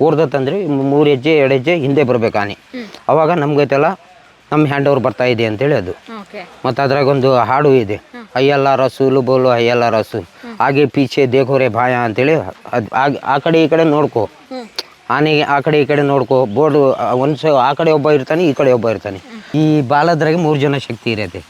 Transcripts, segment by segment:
ಓಡ್ದತ್ತಂದ್ರೆ 3 ಹೆಜ್ಜೆ 2 ಹೆಜ್ಜೆ ಹಿಂದೆ ಬರ್ಬೇಕು ಆನೆ. ಅವಾಗ ನಮ್ಗೈತೆಲ್ಲ ನಮ್ಮ ಹ್ಯಾಂಡ್ ಓವರ್ ಬರ್ತಾ ಇದೆ ಅಂತೇಳಿ ಅದು. ಮತ್ತು ಅದ್ರಾಗ ಒಂದು ಹಾಡು ಇದೆ, ಅಯ್ಯಲ್ಲ ರಸೂಲು ಬೋಲು ಅಯ್ಯಲ್ಲ ರಸೂಲ್, ಹಾಗೆ ಪೀಚೆ ದೇಖೋರೆ ಭಾಯ ಅಂತೇಳಿ. ಅದು ಆ ಕಡೆ ಈ ಕಡೆ ನೋಡ್ಕೊ, ಆನೆಗೆ ಆ ಕಡೆ ಈ ಕಡೆ ನೋಡ್ಕೊ. ಬೋರ್ಡು ಆ ಕಡೆ ಒಬ್ಬ ಇರ್ತಾನೆ, ಈ ಕಡೆ ಒಬ್ಬ ಇರ್ತಾನೆ. ಈ ಬಾಲದ್ರಾಗೆ 3 ಜನ ಶಕ್ತಿ ಇರತ್ತೆ.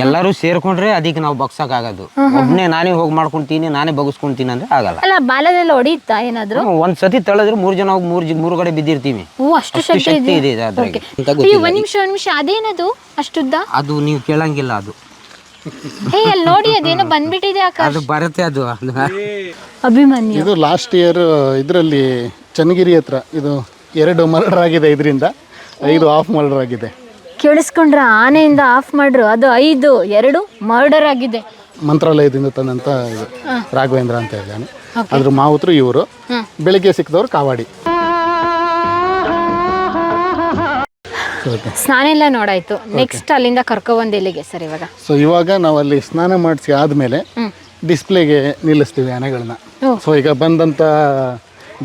ಎಲ್ಲರೂ ಸೇರ್ಕೊಂಡ್ರೆ ಅದಕ್ಕೆ ನಾವು ಬಗ್ಸಕ್ಕಾಗೋದು. ಒಬ್ಬನೇ ನಾನೇ ಹೋಗಿ ಮಾಡ್ಕೊಂತೀನಿ, ನಾನೇ ಬಗ್ಸ್ಕೊಂತೀನಿ ಅಂದ್ರೆ ಆಗಲ್ಲ. ಅಲ್ಲ, ಬಾಲದೆಲ್ಲ ಹೊಡಿಯುತ್ತಾ ಏನಾದ್ರು? ಒಂದ್ಸತಿ ತಳೆದ್ರೆ 3 ಜನ ಹೋಗಿ ಮೂರು ಕಡೆ ಬಿದ್ದಿರ್ತೀವಿ. ಅಷ್ಟು ಶಕ್ತಿ ಇದೆ ಅದ್ರಾಗೆ. ಒಂದ್ ನಿಮಿಷ ಅದೇನದು ಅಷ್ಟುದ್ದ? ಅದು ನೀವು ಕೇಳಂಗಿಲ್ಲ. ಅದು ಅಲ್ಲಿ ನೋಡಿ ಅದೇನೋ ಬಂದ್ಬಿಟ್ಟಿದೆ. ಅದು ಬರುತ್ತೆ. ಅದು ಅಭಿಮನ್ಯು ಇದು ಲಾಸ್ಟ್ ಇಯರ್ ಇದರಲ್ಲಿ ಚನ್ನಗಿರಿ ಹತ್ರ ಇದು 2 ಮರ್ಡರ್ ಆಗಿದೆ. ಇದರಿಂದ 5 ಆಫ್ ಮರ್ಡರ್ ಆಗಿದೆ. ಕೇಳಿಸ್ಕೊಂಡ್ರ? ಆನೆಯಿಂದ ಆಫ್ ಮಾಡ್ರು, ಅದು 5, 2 ಮರ್ಡರ್ ಆಗಿದೆ. ಮಂತ್ರಾಲಯದಿಂದ ತಂದಂತ ಇದು ರಾಘವೇಂದ್ರ ಅಂತ ಇದ್ದಾನೆ. ಅದ್ರ ಮಾವುತರು ಇವರು. ಬೆಳಿಗ್ಗೆ ಸಿಕ್ಕಿದವ್ರು ಕಾವಾಡಿ. ಸ್ನಾನ ಎಲ್ಲ ನೋಡಾಯ್ತು. ನೆಕ್ಸ್ಟ್ ಅಲ್ಲಿಂದ ಕರ್ಕೊಬಂದು ಎಲ್ಲಿಗೆ ಸರ್ ಇವಾಗ? ಸೊ ಇವಾಗ ನಾವು ಅಲ್ಲಿ ಸ್ನಾನ ಮಾಡಿಸಿ ಆದಮೇಲೆ ಡಿಸ್ಪ್ಲೇಗೆ ನಿಲ್ಲಿಸ್ತೀವಿ ಆನೆಗಳನ್ನ. ಸೊ ಈಗ ಬಂದಂಥ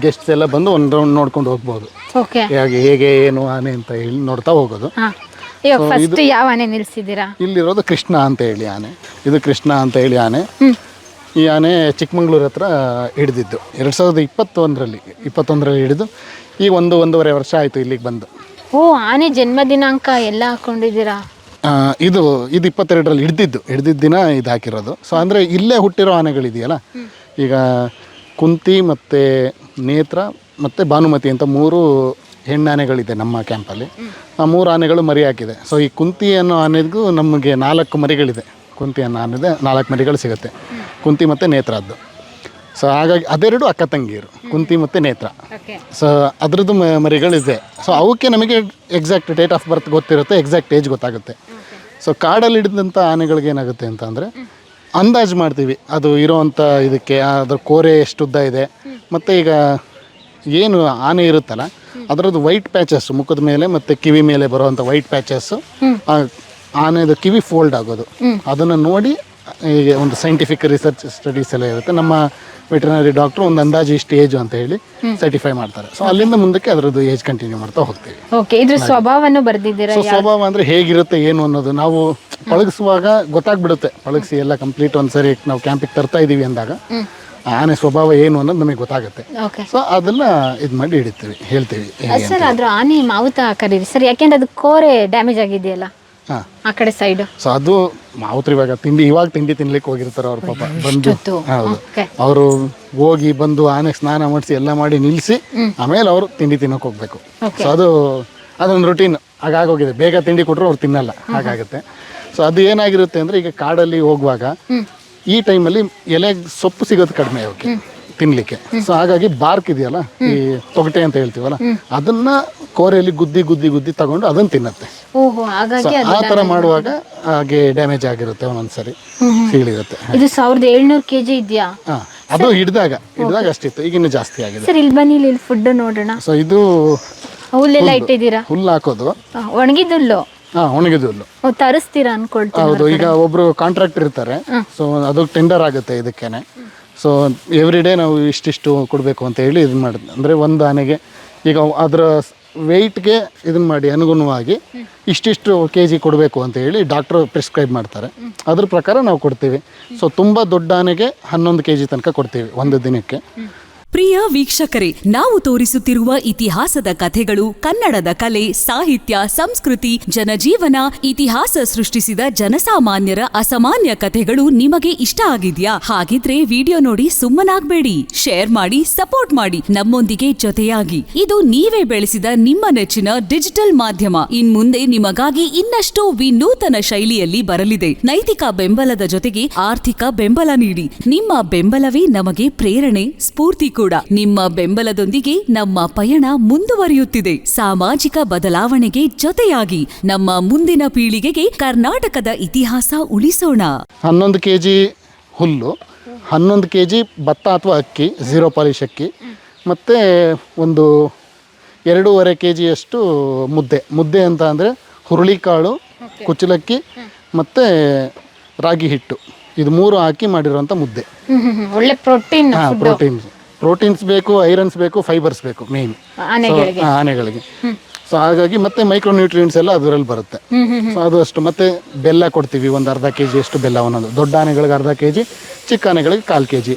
ಗೆಸ್ಟ್ಸ್ ಎಲ್ಲ ಬಂದು ಒಂದು ರೌಂಡ್ ನೋಡ್ಕೊಂಡು ಹೋಗ್ಬೋದು. ಹೇಗೆ ಏನು ಆನೆ ಅಂತ ಹೇಳಿ ನೋಡ್ತಾ ಹೋಗೋದು. ಫಸ್ಟ್ ಯಾವ ಆನೆ ನಿಲ್ಸಿದ್ದೀರಾ? ಇಲ್ಲಿರೋದು ಕೃಷ್ಣ ಅಂತ ಹೇಳಿ ಆನೆ. ಇದು ಕೃಷ್ಣ ಅಂತ ಹೇಳಿ ಆನೆ. ಈ ಆನೆ ಚಿಕ್ಕಮಂಗ್ಳೂರು ಹತ್ರ ಹಿಡಿದಿದ್ದು 2021ರಲ್ಲಿ ಹಿಡಿದು ಈಗ 1.5 ವರ್ಷ ಆಯಿತು ಇಲ್ಲಿಗೆ ಬಂದು. ಆನೆ ಜನ್ಮ ದಿನಾಂಕ ಎಲ್ಲ ಹಾಕೊಂಡಿದ್ದೀರಾ? ಇದು 22ರಲ್ಲಿ ಹಿಡ್ದಿದ್ದ ದಿನ ಇದು ಹಾಕಿರೋದು. ಸೊ ಅಂದರೆ ಇಲ್ಲೇ ಹುಟ್ಟಿರೋ ಆನೆಗಳಿದೆಯಲ್ಲ, ಈಗ ಕುಂತಿ ಮತ್ತು ನೇತ್ರ ಮತ್ತು ಭಾನುಮತಿ ಅಂತ 3 ಹೆಣ್ಣಾನೆಗಳಿದೆ ನಮ್ಮ ಕ್ಯಾಂಪಲ್ಲಿ. ಆ 3 ಆನೆಗಳು ಮರಿ ಹಾಕಿದೆ. ಸೊ ಈ ಕುಂತಿ ಅನ್ನೋ ಆನೆಗೂ ನಮಗೆ 4 ಮರಿಗಳಿದೆ. ಕುಂತಿ ಅನ್ನೋ ಆನೆದೆ 4 ಮರಿಗಳು ಸಿಗುತ್ತೆ, ಕುಂತಿ ಮತ್ತು ನೇತ್ರದ್ದು. ಸೊ ಹಾಗಾಗಿ ಅದೆರಡು ಅಕ್ಕ ತಂಗಿಯರು, ಕುಂತಿ ಮತ್ತು ನೇತ್ರ. ಸೊ ಅದರದ್ದು ಮರಿಗಳಿದೆ. ಸೊ ಅವಕ್ಕೆ ನಮಗೆ ಎಕ್ಸಾಕ್ಟ್ ಡೇಟ್ ಆಫ್ ಬರ್ತ್ ಗೊತ್ತಿರುತ್ತೆ, ಎಕ್ಸಾಕ್ಟ್ ಏಜ್ ಗೊತ್ತಾಗುತ್ತೆ. ಸೊ ಕಾಡಲ್ಲಿ ಹಿಡಿದಂಥ ಆನೆಗಳಿಗೆ ಏನಾಗುತ್ತೆ ಅಂತ ಅಂದರೆ ಅಂದಾಜು ಮಾಡ್ತೀವಿ ಅದು ಇರೋವಂಥ ಇದಕ್ಕೆ ಅದ್ರ ಕೋರೆ ಎಷ್ಟು ಉದ್ದ ಇದೆ. ಮತ್ತು ಈಗ ಏನು ಆನೆ ಇರುತ್ತಲ್ಲ ಅದರದ್ದು ವೈಟ್ ಪ್ಯಾಚಸ್ಸು ಮುಖದ ಮೇಲೆ ಮತ್ತು ಕಿವಿ ಮೇಲೆ ಬರುವಂಥ ವೈಟ್ ಪ್ಯಾಚಸ್ಸು, ಆನೆದು ಕಿವಿ ಫೋಲ್ಡ್ ಆಗೋದು, ಅದನ್ನು ನೋಡಿ ಈಗ ಒಂದು ಸೈಂಟಿಫಿಕ್ ರಿಸರ್ಚ್ ಸ್ಟಡೀಸ್ ಎಲ್ಲ ಇರುತ್ತೆ. ನಮ್ಮ ವೆಟರ್ನರಿ ಡಾಕ್ಟ್ರು ಒಂದು ಅಂದಾಜು ಇಷ್ಟು ಏಜು ಅಂತ ಹೇಳಿ ಸರ್ಟಿಫೈ ಮಾಡ್ತಾರೆ. ಸೊ ಅಲ್ಲಿಂದ ಮುಂದಕ್ಕೆ ಅದರದ್ದು ಏಜ್ ಕಂಟಿನ್ಯೂ ಮಾಡ್ತಾ ಹೋಗ್ತೀವಿ. ಇದ್ರ ಸ್ವಭಾವವನ್ನು ಬರ್ದಿದ್ದೀರಾ? ಸೊ ಸ್ವಭಾವ ಅಂದರೆ ಹೇಗಿರುತ್ತೆ ಏನು ಅನ್ನೋದು ನಾವು ಪಳಗಿಸುವಾಗ ಗೊತ್ತಾಗ್ಬಿಡುತ್ತೆ. ಪಳಗಿಸಿ ಎಲ್ಲ ಕಂಪ್ಲೀಟ್ ಒಂದ್ಸರಿ ನಾವು ಕ್ಯಾಂಪಿಗೆ ತರ್ತಾ ಇದ್ದೀವಿ ಅಂದಾಗ ಆನೆ ಸ್ವಭಾವ ಏನು ಅನ್ನೋದು ನಮಗೆ ಗೊತ್ತಾಗುತ್ತೆ. ಸೊ ಅದನ್ನ ಇದು ಮಾಡಿ ಹಿಡಿತೀವಿ, ಹೇಳ್ತೀವಿ. ಸರ್ ಅದ್ರ ಆನೆ ಮಾವುತ ಕರೀರಿ ಸರ್, ಯಾಕೆಂದ್ರೆ ಅದು ಕೋರೆ ಡ್ಯಾಮೇಜ್ ಆಗಿದೆಯಲ್ಲ ಆ ಕಡೆ ಸೈಡ್. ಸೊ ಅದು ಮಾವುತ್ರು ಇವಾಗ ತಿಂಡಿ ತಿನ್ಲಿಕ್ಕೆ ಹೋಗಿರ್ತಾರೆ ಅವ್ರ ಪಾಪ ಬಂದು. ಹೌದು, ಅವರು ಹೋಗಿ ಬಂದು ಆನೆ ಸ್ನಾನ ಮಾಡಿಸಿ ಎಲ್ಲ ಮಾಡಿ ನಿಲ್ಲಿಸಿ ಆಮೇಲೆ ಅವರು ತಿಂಡಿ ತಿನ್ನೋಕೆ ಹೋಗ್ಬೇಕು. ಸೊ ಅದೊಂದು ರುಟೀನ್ ಹಾಗಾಗೋಗಿದೆ. ಬೇಗ ತಿಂಡಿ ಕೊಟ್ಟರು ಅವ್ರು ತಿನ್ನಲ್ಲ, ಹಾಗಾಗುತ್ತೆ. ಸೊ ಅದು ಏನಾಗಿರುತ್ತೆ ಅಂದರೆ ಈಗ ಕಾಡಲ್ಲಿ ಹೋಗುವಾಗ ಈ ಟೈಮಲ್ಲಿ ಎಲೆ ಸೊಪ್ಪು ಸಿಗೋದು ಕಡಿಮೆ ಅವಕ್ಕೆ ತಿನ್ನಲಿಕ್ಕೆ. ಸೊ ಹಾಗಾಗಿ ಬಾರ್ಕ್ ಇದೆಯಲ್ಲ, ಈ ತೊಗಟೆ ಅಂತ ಹೇಳ್ತೀವಲ್ಲ, ಅದನ್ನ ಕೋರೆಯಲ್ಲಿ ಗುದ್ದಿ ತಗೊಂಡು ಅದನ್ನು ತಿನ್ನತ್ತೆ. ಆ ಥರ ಮಾಡುವಾಗ ಹಾಗೆ ಡ್ಯಾಮೇಜ್ ಆಗಿರುತ್ತೆ, ಒಂದೊಂದ್ಸರಿ ಸೀಳಿರುತ್ತೆ. ಇದು 1700 kg ಇದೆಯಾ? ಅದು ಹಿಡಿದಾಗ ಅಷ್ಟಿತ್ತು, ಈಗ ಇನ್ನೂ ಜಾಸ್ತಿ ಆಗಿದೆ. ಸರ್ ಇಲ್ಲಿ ಬನ್ನಿ, ಇಲ್ಲಿ ಫುಡ್ ನೋಡೋಣ. ಸೊ ಇದು ಹುಲ್ಲೆಲ್ಲ ಇಟ್ಟಿದ್ದೀರಾ? ಹುಲ್ಲು ಹಾಕೋದು. ಒಣಗಿದುಲ್ಲು? ಒಣಗಿದುಲ್ಲು ತರಿಸ್ತೀರಾ ಅನ್ಕೊಳ್ತೀನಿ. ಹೌದು, ಈಗ ಒಬ್ರು ಕಾಂಟ್ರಾಕ್ಟರ್ ಇರ್ತಾರೆ. ಸೊ ಅದು ಟೆಂಡರ್ ಆಗುತ್ತೆ ಇದಕ್ಕೇನೆ. ಸೊ ಎವ್ರಿ ಡೇ ನಾವು ಇಷ್ಟಿಷ್ಟು ಕೊಡಬೇಕು ಅಂತ ಹೇಳಿ ಇದು ಮಾಡಿದ್ವಿ. ಅಂದರೆ ಒಂದು ಆನೆಗೆ ಈಗ ಅದರ ವೆಯ್ಟ್ಗೆ ಇದನ್ನು ಮಾಡಿ ಅನುಗುಣವಾಗಿ ಇಷ್ಟಿಷ್ಟು kg ಕೊಡಬೇಕು ಅಂತ ಹೇಳಿ ಡಾಕ್ಟ್ರು ಪ್ರಿಸ್ಕ್ರೈಬ್ ಮಾಡ್ತಾರೆ. ಅದ್ರ ಪ್ರಕಾರ ನಾವು ಕೊಡ್ತೀವಿ. ಸೊ ತುಂಬ ದೊಡ್ಡ ಆನೆಗೆ 11 kg ತನಕ ಕೊಡ್ತೀವಿ ಒಂದು ದಿನಕ್ಕೆ. ಪ್ರಿಯ ವೀಕ್ಷಕರೇ, ನಾವು ತೋರಿಸುತ್ತಿರುವ ಇತಿಹಾಸದ ಕಥೆಗಳು ಕನ್ನಡದ ಕಲೆ, ಸಾಹಿತ್ಯ, ಸಂಸ್ಕೃತಿ, ಜನಜೀವನ, ಇತಿಹಾಸ ಸೃಷ್ಟಿಸಿದ ಜನಸಾಮಾನ್ಯರ ಅಸಾಮಾನ್ಯ ಕಥೆಗಳು ನಿಮಗೆ ಇಷ್ಟ ಆಗಿದ್ಯಾ? ಹಾಗಿದ್ರೆ ವಿಡಿಯೋ ನೋಡಿ ಸುಮ್ಮನಾಗ್ಬೇಡಿ, ಶೇರ್ ಮಾಡಿ, ಸಪೋರ್ಟ್ ಮಾಡಿ, ನಮ್ಮೊಂದಿಗೆ ಜೊತೆಯಾಗಿ. ಇದು ನೀವೇ ಬೆಳೆಸಿದ ನಿಮ್ಮ ನೆಚ್ಚಿನ ಡಿಜಿಟಲ್ ಮಾಧ್ಯಮ. ಇನ್ಮುಂದೆ ನಿಮಗಾಗಿ ಇನ್ನಷ್ಟು ವಿನೂತನ ಶೈಲಿಯಲ್ಲಿ ಬರಲಿದೆ. ನೈತಿಕ ಬೆಂಬಲದ ಜೊತೆಗೆ ಆರ್ಥಿಕ ಬೆಂಬಲ ನೀಡಿ. ನಿಮ್ಮ ಬೆಂಬಲವೇ ನಮಗೆ ಪ್ರೇರಣೆ, ಸ್ಫೂರ್ತಿ ಕೂಡ. ನಿಮ್ಮ ಬೆಂಬಲದೊಂದಿಗೆ ನಮ್ಮ ಪಯಣ ಮುಂದುವರಿಯುತ್ತಿದೆ. ಸಾಮಾಜಿಕ ಬದಲಾವಣೆಗೆ ಜೊತೆಯಾಗಿ ನಮ್ಮ ಮುಂದಿನ ಪೀಳಿಗೆಗೆ ಕರ್ನಾಟಕದ ಇತಿಹಾಸ ಉಳಿಸೋಣ. 11 kg ಹುಲ್ಲು, 11 kg ಭತ್ತ ಅಥವಾ ಅಕ್ಕಿ, 0 ಪಾಲಿಶ್ ಅಕ್ಕಿ, ಮತ್ತು ಒಂದು 2.5 kg ಮುದ್ದೆ ಅಂತ ಅಂದರೆ ಹುರುಳಿಕಾಳು, ಕುಚ್ಚಲಕ್ಕಿ ಮತ್ತು ರಾಗಿ ಹಿಟ್ಟು, ಇದು 3 ಹಾಕಿ ಮಾಡಿರುವಂಥ ಮುದ್ದೆ. ಒಳ್ಳೆ ಪ್ರೋಟೀನ್ ಪ್ರೋಟೀನ್ಸ್ ಬೇಕು, ಐರನ್ಸ್ ಬೇಕು, ಫೈಬರ್ಸ್ ಬೇಕು ಮೇನ್ ಆನೆಗಳಿಗೆ. ಸೊ ಹಾಗಾಗಿ ಮತ್ತೆ ಮೈಕ್ರೋ ನ್ಯೂಟ್ರಿಯೆಂಟ್ಸ್ ಎಲ್ಲ ಅದರಲ್ಲಿ ಬರುತ್ತೆ. ಸೊ ಅದು ಅಷ್ಟು. ಮತ್ತೆ ಬೆಲ್ಲ ಕೊಡ್ತೀವಿ, ಒಂದು ಅರ್ಧ ಕೆಜಿ ಅಷ್ಟು ಬೆಲ್ಲ ಒಂದೊಂದು. ದೊಡ್ಡ ಆನೆಗಳಿಗೆ ಅರ್ಧ ಕೆಜಿ, ಚಿಕ್ಕ ಆನೆಗಳಿಗೆ 1/4 ಕೆಜಿ.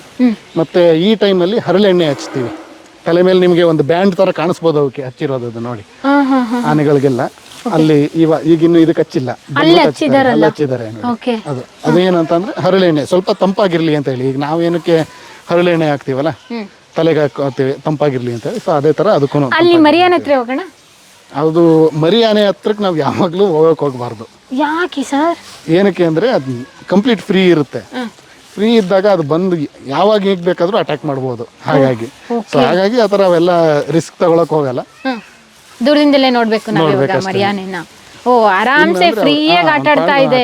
ಮತ್ತೆ ಈ ಟೈಮಲ್ಲಿ ಹರಳೆಣ್ಣೆ ಹಚ್ತೀವಿ ತಲೆ ಮೇಲೆ. ನಿಮಗೆ ಒಂದು ಬ್ಯಾಂಡ್ ತರ ಕಾಣಿಸ್ಬೋದು ಅವಕ್ಕೆ ಹಚ್ಚಿರೋದು ನೋಡಿ ಆನೆಗಳಿಗೆಲ್ಲ. ಅಲ್ಲಿ ಈಗಿನ್ನು ಇದಕ್ಕೆ ಹಚ್ಚಿಲ್ಲ, ಹಚ್ಚಿದ್ದಾರೆ ಅದು. ಅದೇನಂತಂದ್ರೆ ಹರಳೆಣ್ಣೆ ಸ್ವಲ್ಪ ತಂಪಾಗಿರ್ಲಿ ಅಂತ ಹೇಳಿ. ಈಗ ನಾವೇನಕ್ಕೆ ಹರಳೆಣ್ಣೆ ಹಾಕ್ತೀವಲ್ಲ ತಲೆಗೆ ಹಾಕ್ತೀವಿ ತಂಪಾಗಿರ್ಲಿ ಅಂತ ಹೇಳಿ. ಸೊ ಅದೇ ತರ ಅದಕ್ಕೂ ಅದು ಮರಿ ಆನೆ ಹತ್ರಕ್ಕೆ ನಾವು ಯಾವಾಗಲೂ ಹೋಗಬಾರ್ದು. ಯಾಕೆ ಸರ್? ಏನಕ್ಕೆ ಅಂದ್ರೆ ಅದು ಕಂಪ್ಲೀಟ್ ಫ್ರೀ ಇರುತ್ತೆ. ಫ್ರೀ ಇದ್ದಾಗ ಅದು ಬಂದು ಯಾವಾಗ ಹೇಗೆ ಬೇಕಾದ್ರೂ ಅಟ್ಯಾಕ್ ಮಾಡ್ಬೋದು. ಹಾಗಾಗಿ ಹಾಗಾಗಿ ಆ ಥರ ಅವೆಲ್ಲ ರಿಸ್ಕ್ ತಗೊಳಕ್ ಹೋಗಲ್ಲ. ದೂರದಿಂದಲೇ ನೋಡ್ಬೇಕು ನಾವು ಮರಿ ಆನೆನ. ಓ, ಆರಾಮ್ಸೆ ಫ್ರೀಯಾಗಿ ಆಟ ಆಡ್ತಾ ಇದೆ.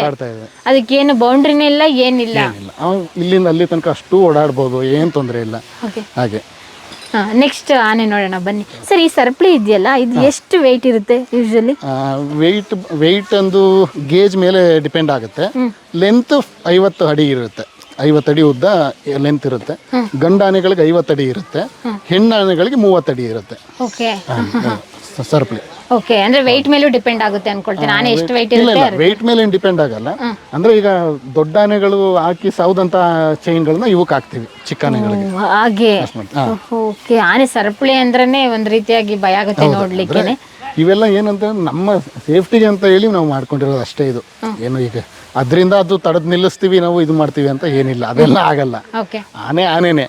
ಅದಕ್ಕೇನು ಬೌಂಡ್ರಿನೇ ಇಲ್ಲ, ಏನಿಲ್ಲ. ಇಲ್ಲಿಂದ ಅಲ್ಲಿ ತನಕ ಅಷ್ಟು ಓಡಾಡ್ಬೋದು, ಏನ್ ತೊಂದರೆ ಇಲ್ಲ. ಹಾಗೆ ನೆಕ್ಸ್ಟ್ ಆನೆ ನೋಡೋಣ ಬನ್ನಿ ಸರ್. ಈ ಸರಪಳಿ ಇದೆಯಲ್ಲ, ಇದು ಎಷ್ಟು ವೆಯ್ಟ್ ಇರುತ್ತೆ ಯೂಶಲಿ? ವೆಯ್ಟ್ ಒಂದು ಗೇಜ್ ಮೇಲೆ ಡಿಪೆಂಡ್ ಆಗುತ್ತೆ. ಲೆಂತ್ 50 ಅಡಿ ಇರುತ್ತೆ. 50 ಅಡಿ ಉದ್ದ ಲೆಂತ್ ಇರುತ್ತೆ. ಗಂಡು ಆನೆಗಳಿಗೆ 50 ಅಡಿ ಇರುತ್ತೆ, ಹೆಣ್ಣು ಆನೆಗಳಿಗೆ 30 ಅಡಿ ಇರುತ್ತೆ ಸರಪಳಿ. ಓಕೆ, ಅಂದ್ರೆ ವೆಯ್ಟ್ ಮೇಲೂ ಡಿಪೆಂಡ್ ಆಗುತ್ತೆ ಅನ್ಕೊಳ್ತೀನಿ. ಆನೆ ಎಷ್ಟು ವೆಯ್ಟ್ ಇರುತ್ತೆ? ವೆಯ್ಟ್ ಮೇಲೆ ಏನು ಡಿಪೆಂಡ್ ಆಗಲ್ಲ. ಅಂದ್ರೆ ಈಗ ದೊಡ್ಡ ಆನೆಗಳು ಹಾಕಿ ಸೌದಂತ ಚೈನ್ಗಳನ್ನ ಇವಕ್ಕೆ ಹಾಕ್ತಿವಿ, ಚಿಕ್ಕ ಆನೆಗಳಿಗೆ. ಹಾಗೆ. ಓಕೆ, ಆನೆ ಸರಪಳಿ ಅಂದ್ರೇನೆ ಒಂದ್ ರೀತಿಯಾಗಿ ಭಯ ಆಗುತ್ತೆ ನೋಡ್ಲಿಕ್ಕೆ. ಇವೆಲ್ಲ ಏನಂತ ನಮ್ಮ ಸೇಫ್ಟಿಗೆ ಅಂತ ಹೇಳಿ ನಾವು ಮಾಡ್ಕೊಂಡಿರೋದು ಅಷ್ಟೇ. ಇದು ಏನು ಈಗ ಅದರಿಂದ ಅದು ತಡೆದು ನಿಲ್ಲಿಸ್ತೀವಿ ನಾವು ಇದು ಮಾಡ್ತೀವಿ ಅಂತ ಏನಿಲ್ಲ, ಅದೆಲ್ಲ ಆಗಲ್ಲ. ಆನೆ ಆನೆನೆ,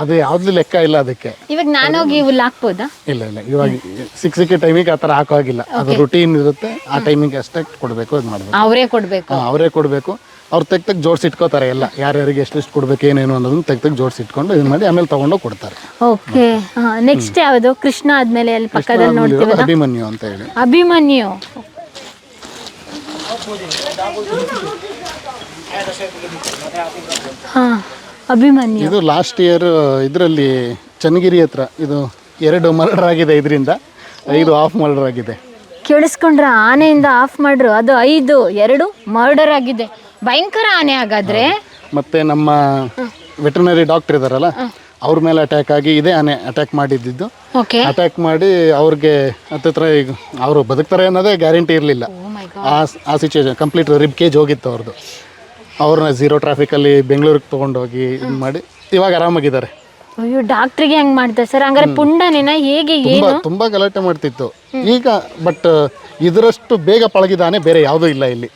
ಅದು ಯಾವ್ದು ಲೆಕ್ಕ ಇಲ್ಲ ಅದಕ್ಕೆ. ಇವಾಗ ನಾನೋಗಿ ಹುಲ್ಲು ಹಾಕ್ಬೋದಾ? ಇಲ್ಲ, ಇವಾಗ ಸಿಕ್ಕ ಟೈಮಿಗೆ ಆತರ ಹಾಕೋಗಿಲ್ಲ. ಅದು ರುಟೀನ್ ಇರುತ್ತೆ, ಆ ಟೈಮಿಗೆ ಅಷ್ಟೇ ಕೊಡ್ಬೇಕು, ಅದು ಮಾಡ್ಬೇಕು. ಅವರೇ ಕೊಡ್ಬೇಕು. ಅವ್ರು ತೆಗ್ದು ಜೋಡಿಸಿಟ್ಕೋತಾರೆ ಎಲ್ಲ, ಯಾರ್ಯಾರಿಗೆ ಎಷ್ಟೆಷ್ಟು ಕೊಡ್ಬೇಕು ಏನೇನು ಅನ್ನೋದನ್ನ ತೆಗ್ದು ಜೋಡಿಸಿಟ್ಕೊಂಡು ಇದು ಮಾಡಿ ಆಮೇಲೆ ತಗೊಂಡೋಗಿ ಕೊಡ್ತಾರೆ. ಓಕೆ, ನೆಕ್ಸ್ಟ್ ಯಾವುದು? ಕೃಷ್ಣ ಆದ್ಮೇಲೆ ಅಲ್ಲಿ ಪಕ್ಕದಲ್ಲಿ ನೋಡ್ತೀವಿ ಅಭಿಮನ್ಯು ಅಂತ ಹೇಳಿ. ಅಭಿಮನ್ಯು, ಅಭಿಮನ್ಯು ಇದು ಲಾಸ್ಟ್ ಇಯರ್ ಇದರಲ್ಲಿ ಚನ್ನಗಿರಿ ಹತ್ರ ಇದು 2 ಮರ್ಡರ್ ಆಗಿದೆ. ಇದರಿಂದ 5 ಆಫ್ ಮರ್ಡರ್ ಆಗಿದೆ. ಕೇಳಿಸ್ಕೊಂಡ್ರ? ಆನೆಯಿಂದ ಆಫ್ ಮಾಡ್ರು, ಅದು 2 ಮರ್ಡರ್ ಆಗಿದೆ. ಭಯಂಕರ ಆನೆ ಹಾಗಾದ್ರೆ. ಮತ್ತೆ ನಮ್ಮ ವೆಟರ್ನರಿ ಡಾಕ್ಟರ್ ಇದಾರಲ್ಲ, ಅವ್ರ ಮೇಲೆ ಅಟ್ಯಾಕ್ ಆಗಿ ಇದೇ ಆನೆ ಅಟ್ಯಾಕ್ ಮಾಡಿದ್ದು. ಅಟ್ಯಾಕ್ ಮಾಡಿ ಅವ್ರಿಗೆ ಹತ್ತಿರ ಈಗ ಅವರು ಬದುಕ್ತಾರೆ ಅನ್ನೋದೇ ಗ್ಯಾರಂಟಿ ಇರಲಿಲ್ಲ. ಆ ಸಿಚುವೇಶನ್ ಕಂಪ್ಲೀಟ್ ರಿಬ್ ಕೇಜ್ ಹೋಗಿತ್ತು ಅವ್ರದ್ದು. ಅವ್ರನ್ನ 0 ಟ್ರಾಫಿಕಲ್ಲಿ ಬೆಂಗಳೂರಿಗೆ ತೊಗೊಂಡೋಗಿ ಇದು ಮಾಡಿ ಇವಾಗ ಆರಾಮಾಗಿದ್ದಾರೆ. ಅಯ್ಯೋ, ಡಾಕ್ಟ್ರಿಗೆ ಹೆಂಗ್ ಮಾಡ್ತಾರೆ ಸರ್? ಹಂಗಾರೆ ಪುಂಡನೇನ ಹೇಗೆ? ತುಂಬಾ ಗಲಾಟೆ ಮಾಡ್ತಿತ್ತು ಈಗ. ಬಟ್ ಇದರಷ್ಟು ಬೇಗ ಪಳಗಿದಾನೆ ಬೇರೆ ಯಾವುದೂ ಇಲ್ಲ ಇಲ್ಲಿ.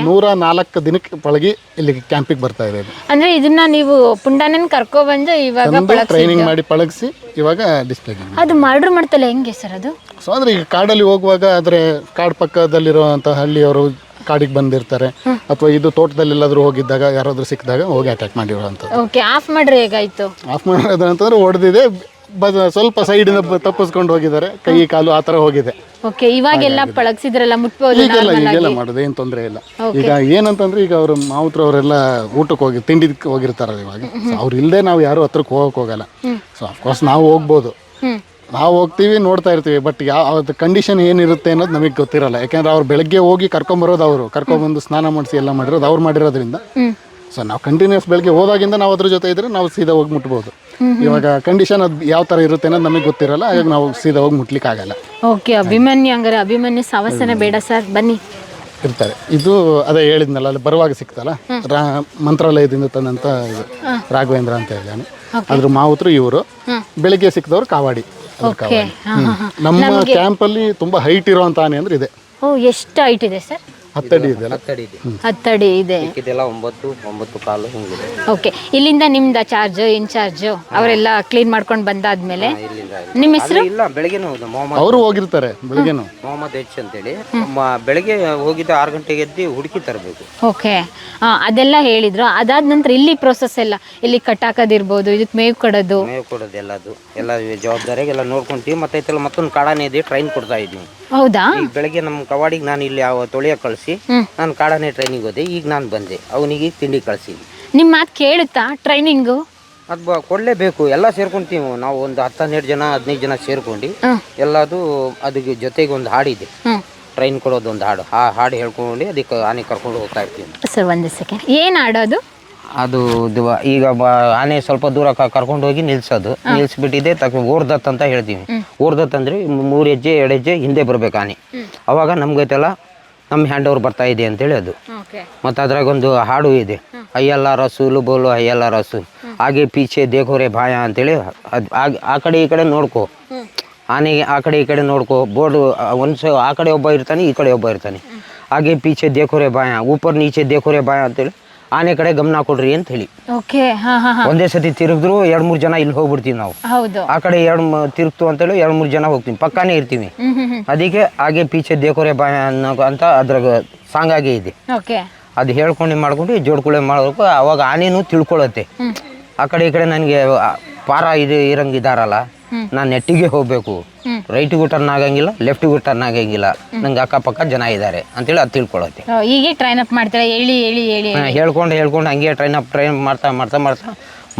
104 ದಿನಕ್ಕೆ ಪಳಗಿ ಇಲ್ಲಿ ಕ್ಯಾಂಪಿಗೆ ಬರ್ತಾ ಇದೆ. ಅಂದ್ರೆ ಇದನ್ನ ನೀವು ಪುಂಡಾನೇನ ಕರ್ಕೊಬಂದು ಇವಾಗ ಟ್ರೈನಿಂಗ್ ಮಾಡಿ ಪಳಗಿಸಿ ಇವಾಗ ಡಿಸ್ಪ್ಲೇ. ಅದು ಮರ್ಡರ್ ಮಾಡ್ತಲ್ಲ ಹೆಂಗೆ ಸರ್ ಅದು? ಸೊ ಅಂದ್ರೆ ಈಗ ಕಾಡಲ್ಲಿ ಹೋಗುವಾಗ ಆದ್ರೆ ಕಾಡು ಪಕ್ಕದಲ್ಲಿರುವಂತ ಹಳ್ಳಿಯವರು ಕಾಡಿಗೆ ಬಂದಿರ್ತಾರೆ, ಅಥವಾ ಇದು ತೋಟದಲ್ಲಿ ಎಲ್ಲಾದ್ರೂ ಹೋಗಿದ್ದಾಗ ಯಾರಾದ್ರೂ ಸಿಕ್ಕಿದಾಗ ಹೋಗಿ ಅಟ್ಯಾಕ್ ಮಾಡಿರುವಂತ. ಆಫ್ ಮಾಡ್ರಿ ಹೇಗಾಯ್ತು? ಆಫ್ ಮಾಡೋದು ಅಂತಂದ್ರೆ ಹೊಡೆದಿದೆ, ಸ್ವಲ್ಪ ಸೈಡ್ ತಪ್ಪಿಸ್ಕೊಂಡು ಹೋಗಿದ್ದಾರೆ, ಕೈ ಕಾಲು ಆ ತರ ಹೋಗಿದೆ. ಇವಾಗೆಲ್ಲ ಪಳಗಿಸಿದ್ರಲ್ಲ, ಮುಟ್ಬೋದು? ಈಗೆಲ್ಲ ಮಾಡೋದು ಏನ್ ತೊಂದರೆ ಇಲ್ಲ. ಈಗ ಏನಂತಂದ್ರೆ ಈಗ ಅವ್ರ ಮಾವುತ್ರ ಅವರೆಲ್ಲ ಊಟಕ್ಕೆ ಹೋಗಿ ತಿಂಡಿ ಹೋಗಿರ್ತಾರಲ್ಲ ಇವಾಗ. ಅವ್ರು ಇಲ್ಲದೆ ನಾವು ಯಾರು ಹತ್ರಕ್ಕೆ ಹೋಗಕ್ ಹೋಗಲ್ಲ. ಸೊ ಅಫ್ಕೋರ್ಸ್ ನಾವು ಹೋಗ್ಬೋದು, ನಾವು ಹೋಗ್ತೀವಿ, ನೋಡ್ತಾ ಇರ್ತೀವಿ. ಬಟ್ ಯಾವ ಕಂಡೀಷನ್ ಏನಿರುತ್ತೆ ಅನ್ನೋದು ನಮಗೆ ಗೊತ್ತಿರಲ್ಲ. ಯಾಕಂದ್ರೆ ಅವ್ರು ಬೆಳಗ್ಗೆ ಹೋಗಿ ಕರ್ಕೊಂಬರೋದು, ಅವರು ಕರ್ಕೊಂಬಂದು ಸ್ನಾನ ಮಾಡಿಸಿ ಎಲ್ಲ ಮಾಡಿರೋದು ಅವ್ರು ಮಾಡಿರೋದ್ರಿಂದ. ಸೊ ನಾವು ಕಂಟಿನ್ಯೂಸ್ ಬೆಳಗ್ಗೆ ಹೋದಾಗಿಂದ ನಾವು ಅದ್ರ ಜೊತೆ ಇದ್ರೆ ನಾವು ಸೀದಾ ಹೋಗಿ ಮುಟ್ಬೋದು. ಇವಾಗ ಕಂಡೀಷನ್ ಅದು ಯಾವ ಥರ ಇರುತ್ತೆ ಅನ್ನೋದು ನಮಗೆ ಗೊತ್ತಿರಲ್ಲ, ಹಾಗಾಗಿ ನಾವು ಸೀದಾ ಹೋಗಿ ಮುಟ್ಲಿಕ್ಕೆ ಆಗಲ್ಲ. ಓಕೆ, ಅಭಿಮನ್ಯು ಹಂಗಾರೆ ಅಭಿಮನ್ಯು ಸಾವಸನ ಬೇಡ ಸರ್, ಬನ್ನಿ. ಇರ್ತಾರೆ. ಇದು ಅದೇ ಹೇಳಿದ್ನಲ್ಲ, ಅಲ್ಲಿ ಬರುವಾಗ ಸಿಕ್ತಲ್ಲ, ಮಂತ್ರಾಲಯದಿಂದ ತಂದಂತ ಇದು ರಾಘವೇಂದ್ರ ಅಂತ ಹೇಳಿದಾನೆ. ಅದ್ರ ಮಾವುತರು ಇವರು. ಬೆಳಿಗ್ಗೆ ಸಿಕ್ಕಿದವರು ಕಾವಾಡಿ. ನಮ್ಮ ಕ್ಯಾಂಪಲ್ಲಿ ತುಂಬಾ ಹೈಟ್ ಇರುವಂತ ಆನೆ ಅಂದ್ರೆ ಇದೆ. ಎಷ್ಟು ಹೈಟ್ ಇದೆ ಸರ್? 10 ಅಡಿ ಇದೆ. 10 ಅಡಿ ಇದೆ. 9 ಕಾಲು ಹಿಂಗಿದೆ. ಓಕೆ, ಇಲ್ಲಿಂದ ನಿಮ್ದ ಚಾರ್ಜ್ ಇನ್ಚಾರ್ಜ್ ಅವರೆಲ್ಲ ಕ್ಲೀನ್ ಮಾಡ್ಕೊಂಡು ಬಂದಾದ್ಮೇಲೆ ನಿಮ್ಮ ಹೆಸರು? ಇಲ್ಲ, ಬೆಳಗ್ಗೆನೂ ಅವರು ಹೋಗಿರ್ತಾರೆ. ಬೆಳಗ್ಗೆನು ಮೊಹಮ್ಮದ್ ಎಚ್ ಅಂತೇಳಿ ಬೆಳಗ್ಗೆ ಹೋಗಿದ್ದ 6 ಗಂಟೆಗೆ ಎದ್ದು ಹುಡುಕಿ ತರಬೇಕು. ಓಕೆ, ಅದೆಲ್ಲ ಹೇಳಿದ್ರು. ಅದಾದ ನಂತರ ಇಲ್ಲಿ ಪ್ರೋಸೆಸ್ ಎಲ್ಲ, ಇಲ್ಲಿ ಕಟ್ಟಾಕೋದಿರ್ಬೋದು, ಇದಕ್ಕೆ ಮೇವು ಕೊಡೋದು ಎಲ್ಲದು ಎಲ್ಲ ಜವಾಬ್ದಾರಿಯಾಗಿ ಎಲ್ಲ ನೋಡ್ಕೊಂತೀವಿ. ಮತ್ತೆ ಮತ್ತೊಂದು ಕಾಡಾನೆ ಇದೆ, ಟ್ರೈನ್ ಕೊಡ್ತಾ ಇದ್ವಿ. ಹೌದಾ? ಈಗ ಬೆಳಗ್ಗೆ ನಮ್ಮ ಕವಾಡಿಗೆ ನಾನು ಇಲ್ಲಿ ತೊಳೆಯ ಕಳಿಸಿ ನಾನು ಕಾಡಾನೆ ಟ್ರೈನಿಂಗ್ ಹೋದೆ. ಈಗ ನಾನು ಬಂದೆ, ಅವನಿಗೆ ತಿಂಡಿ ಕಳಿಸಿ. ನಿಮ್ಮ ಮಾತು ಕೇಳುತ್ತಾ ಟ್ರೈನಿಂಗು? ಅದು ಕೊಡಲೇಬೇಕು. ಎಲ್ಲ ಸೇರ್ಕೊಂತೀವಿ ನಾವು, ಒಂದು 10-12 ಜನ 15 ಜನ ಸೇರ್ಕೊಂಡು ಎಲ್ಲದು. ಅದಕ್ಕೆ ಜೊತೆಗೆ ಒಂದು ಹಾಡಿದೆ, ಟ್ರೈನ್ ಕೊಡೋದು ಒಂದು ಹಾಡು. ಆ ಹಾಡು ಹೇಳ್ಕೊಂಡು ಅದಕ್ಕೆ ಆನೆ ಕರ್ಕೊಂಡು ಹೋಗ್ತಾ ಇರ್ತೀವಿ. ಸರ್ ಒಂದೇ ಸೆಕೆಂಡ್, ಏನು ಹಾಡೋದು? ಅದು ಈಗ ಆನೆ ಸ್ವಲ್ಪ ದೂರ ಕರ್ಕೊಂಡು ಹೋಗಿ ನಿಲ್ಸೋದು, ನಿಲ್ಸ್ಬಿಟ್ಟಿದೆ ಓರ್ದತ್ ಅಂತ ಹೇಳ್ತೀವಿ. ಓರ್ದತ್ ಅಂದ್ರೆ 3 ಹೆಜ್ಜೆ 2 ಹೆಜ್ಜೆ ಹಿಂದೆ ಬರ್ಬೇಕು ಆನೆ. ಅವಾಗ ನಮ್ಗೈತೆಲ್ಲ ನಮ್ಮ ಹ್ಯಾಂಡ್ ಓವರ್ ಬರ್ತಾ ಇದೆ ಅಂತೇಳಿ ಅದು. ಮತ್ತು ಅದ್ರಾಗ ಒಂದು ಹಾಡು ಇದೆ, ಅಯ್ಯಲ್ಲ ರಸೂಲು ಬೋಲು ಅಯ್ಯಲ್ಲ ರಸು ಹಾಗೆ ಪೀಚೆ ದೇಖೋರೆ ಭಾಯ ಅಂತೇಳಿ. ಅದು ಆ ಕಡೆ ಈ ಕಡೆ ನೋಡ್ಕೋ, ಆನೆಗೆ ಆ ಕಡೆ ಈ ಕಡೆ ನೋಡ್ಕೋ. ಬೋರ್ಡು ಆ ಕಡೆ ಒಬ್ಬ ಇರ್ತಾನೆ, ಈ ಕಡೆ ಒಬ್ಬ ಇರ್ತಾನೆ. ಹಾಗೆ ಪೀಚೆ ದೇಖೋರೆ ಭಾಯ ಊಪರ್ ನೀಚೆ ದೇಖೋರೆ ಭಾಯ ಅಂತೇಳಿ ಆನೆ ಕಡೆ ಗಮನ ಕೊಡ್ರಿ ಅಂತ ಹೇಳಿ. ಒಂದೇ ಸತಿ ತಿರುಗಿದ್ರು 2-3 ಜನ ಇಲ್ಲಿ ಹೋಗ್ಬಿಡ್ತೀವಿ ನಾವು. ಆ ಕಡೆ ತಿರುಗ್ತು ಅಂತೇಳಿ 2-3 ಜನ ಹೋಗ್ತೀವಿ, ಪಕ್ಕಾನೇ ಇರ್ತೀವಿ. ಅದಕ್ಕೆ ಹಾಗೆ ಪೀಚೆ ದೇಖೋರೆ ಬಾಯ ಅನ್ನೋ ಅಂತ ಅದ್ರಾಗ ಸಾಂಗ್ ಆಗೇ ಇದೆ. ಅದು ಹೇಳ್ಕೊಂಡು ಮಾಡ್ಕೊಂಡು ಜೋಡ್ಕೊಳೆ ಮಾಡಬೇಕು. ಅವಾಗ ಆನೆನೂ ತಿಳ್ಕೊಳತ್ತೆ, ಆ ಕಡೆ ಈ ಕಡೆ ನನಗೆ ಪಾರ ಇರಂಗಿದಾರಲ್ಲ, ನಾನು ನೆಟ್ಟಿಗೆ ಹೋಗ್ಬೇಕು, ರೈಟಿಗೂ ಟರ್ನ್ ಆಗಂಗಿಲ್ಲ, ಲೆಫ್ಟಿಗೂ ಟರ್ನ್ ಆಗಂಗಿಲ್ಲ, ನಂಗೆ ಅಕ್ಕಪಕ್ಕ ಜನ ಇದ್ದಾರೆ ಅಂತೇಳಿ ಅದು ತಿಳ್ಕೊಳತ್ತೆ. ಹೀಗೆ ಟ್ರೈನ್ ಅಪ್ ಮಾಡ್ತೀರಾ? ಹೇಳ್ಕೊಂಡು ಹಂಗೆ ಟ್ರೈನ್ ಮಾಡ್ತಾ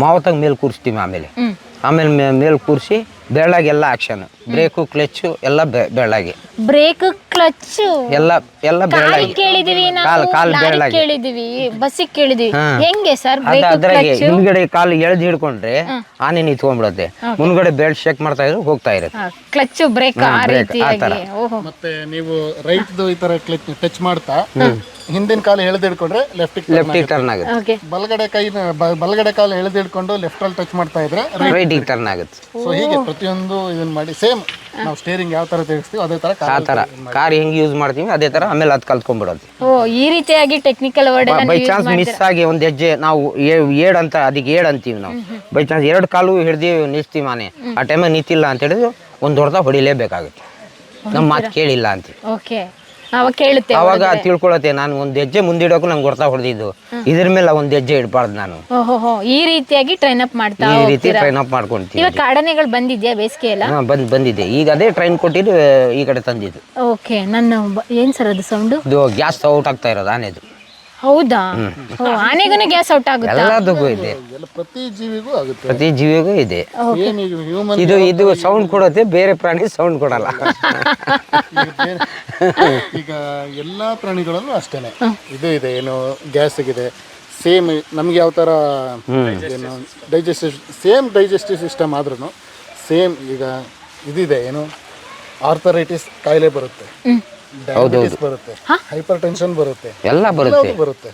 ಮಾವತ್ತಾಗ ಮೇಲೆ ಕೂರಿಸ್ತೀವಿ. ಆಮೇಲೆ ಮೇಲೆ ಕೂರಿಸಿ ಬೆಳ್ಳಾಗೆಲ್ಲ ಆಕ್ಷನ್, ಬ್ರೇಕು ಕ್ಲಚ್ಚು ಎಲ್ಲ ಬೆಳ್ಳಾಗಿ, ಬ್ರೇಕ್ ಕ್ಲಚ್ ಎಲ್ಲ ಬೆಳ್ಳಾಗಿ, ಕಾಲು ಬೆಳ್ಳಾಗಿ ಕೇಳಿದೀವಿ, ಬಸ್ಸಿಗೆ ಕೇಳಿದೀವಿ. ಹೆಂಗೆ ಸರ್? ಅದ್ರಾಗೆ ಹಿಂದ್ಗಡೆ ಕಾಲು ಎಳ್ದು ಹಿಡ್ಕೊಂಡ್ರೆ ಆನೆ ನಿಂತ್ಕೊಂಡ್ಬಿಡುತ್ತೆ, ಮುಂದ್ಗಡೆ ಬೆಲ್ಟ್ ಚೆಕ್ ಮಾಡ್ತಾ ಇದ್ರು ಹೋಗ್ತಾ ಇರುತ್ತೆ. ಕ್ಲಚ್ ಬ್ರೇಕ್ ಆ ರೀತಿಯಾಗಿ. ಮತ್ತೆ ನೀವು ರೈಟ್ ಈ ತರ ಕ್ಲಚ್ ಟಚ್ ಮಾಡ್ತಾ ಹಿಂದಿನ ಕಾಲು ಎಳೆದಿಡ್ಕೊಂಡ್ರೆ ಲೆಫ್ಟಿಗೆ ಟರ್ನ್ ಆಗುತ್ತೆ, ಬಲಗಡೆ ಕಾಲು ಎಳೆದಿಡ್ಕೊಂಡು ಲೆಫ್ಟ್ ಅಲ್ಲಿ ಟಚ್ ಮಾಡ್ತಾ ಇದ್ರೆ ರೈಟಿಗೆ ಟರ್ನ್ ಆಗುತ್ತೆ. ಸೊ ಹೀಗೆ ಪ್ರತಿಯೊಂದು ಇದನ್ನ ಮಾಡಿ ಸೇಮ್ ನಾವು ಸ್ಟೇರಿಂಗ್ ಯಾವ ತರ ತಿರುಗಿಸ್ತೀವಿ ಅದೇ ತರ ಆ ತರ ಕಾರ್ ಹೆಂಗ್ ಯೂಸ್ ಮಾಡ್ತೀವಿ ಅದೇ ತರ ಆಮೇಲೆ ಅದು ಕಲ್ತ್ಕೊಂಡ್ಬಿಡೋದು. ಈ ರೀತಿಯಾಗಿ technical word by chance miss ಆಗಿ ಒಂದ್ ಹೆಜ್ಜೆ ನಾವು ಏಡ್ ಅಂತ ಅದಕ್ಕೆ ಏಡ್ ಅಂತೀವಿ ನಾವು. ಬೈ ಚಾನ್ಸ್ 2 ಕಾಲು ಹಿಡ್ದು ನಿಲ್ಸ್ತೀವಿ ಆನೆ, ಆ ಟೈಮಾಗ ನಿಂತಿಲ್ಲ ಅಂತ ಹೇಳಿದ್ರೆ ಒಂದು ಹೊಡೆದ ಹೊಡಿಲೇಬೇಕಾಗುತ್ತೆ, ನಮ್ಮ ಮಾತು ಕೇಳಿಲ್ಲ ಅಂತೀವಿ. ಅವಾಗ ತಿಳ್ಕೊಳತ್ತೆ, ನಾನು ಒಂದ್ ಹೆಜ್ಜೆ ಮುಂದಿಡೋಕು ನಂಗೆ ಹೊಡ್ತಾ ಹೊಡೆದಿದ್ದು, ಇದ್ರ ಮೇಲೆ ಒಂದ್ ಹೆಜ್ಜೆ ಇಡಬಾರ್ದು ನಾನು. ಈ ರೀತಿಯಾಗಿ ಟ್ರೈನ್ ಅಪ್ ಮಾಡ್ತಾ ಈ ರೀತಿ ಟ್ರೈನ್ ಅಪ್ ಮಾಡ್ಕೊಂತೀವಿ. ಇವಾಗ ಕಾಡನೆಗಳು ಬಂದಿದ್ಯಾ ಬೇಸಿಗೆ ಎಲ್ಲ? ಬಂದಿದೆ, ಈಗ ಅದೇ ಟ್ರೈನ್ ಕೊಟ್ಟಿದ್ದು ಈ ಕಡೆ ತಂದಿದ್ದು. ಓಕೆ, ನಾನು ಏನ್ ಸರ್ ಅದು ಸೌಂಡ್? ಇದು ಗ್ಯಾಸ್ ಔಟ್ ಆಗ್ತಾ ಇರೋದು ಆನೆದು. ಹೌದಾ? ಆನೆಗೂ ಗ್ಯಾಸ್ ಔಟ್ ಆಗುತ್ತೆ? ಎಲ್ಲದಕ್ಕೂ ಇದೆ, ಪ್ರತಿ ಜೀವಿಗೂ ಆಗುತ್ತೆ, ಪ್ರತಿ ಜೀವಿಗೂ ಇದೆ. ಇದು ಸೌಂಡ್ ಕೊಡುತ್ತೆ, ಬೇರೆ ಪ್ರಾಣಿ ಸೌಂಡ್ ಕೊಡಲ್ಲ. ಈಗ ಎಲ್ಲಾ ಪ್ರಾಣಿಗಳಲ್ಲೂ ಅಷ್ಟೇನೆ ಇದು ಇದೆ, ಏನು ಗ್ಯಾಸ್ಗಿದೆ. ಸೇಮ್ ನಮ್ಗೆ ಯಾವ ತರ ಡೈಜೆಸ್ಟಿವ್ ಸಿಸ್ಟಮ್ ಆದ್ರೂ ಸೇಮ್ ಈಗ ಇದಿದೆ, ಏನು ಆರ್ಥರೈಟಿಸ್ ಕಾಯಿಲೆ ಬರುತ್ತೆ, ಡಯಾಬಿಟಿಸ್ ಬರುತ್ತೆ, ಹೈಪರ್ ಟೆನ್ಷನ್ ಬರುತ್ತೆ, ಎಲ್ಲ ಬರುತ್ತೆ.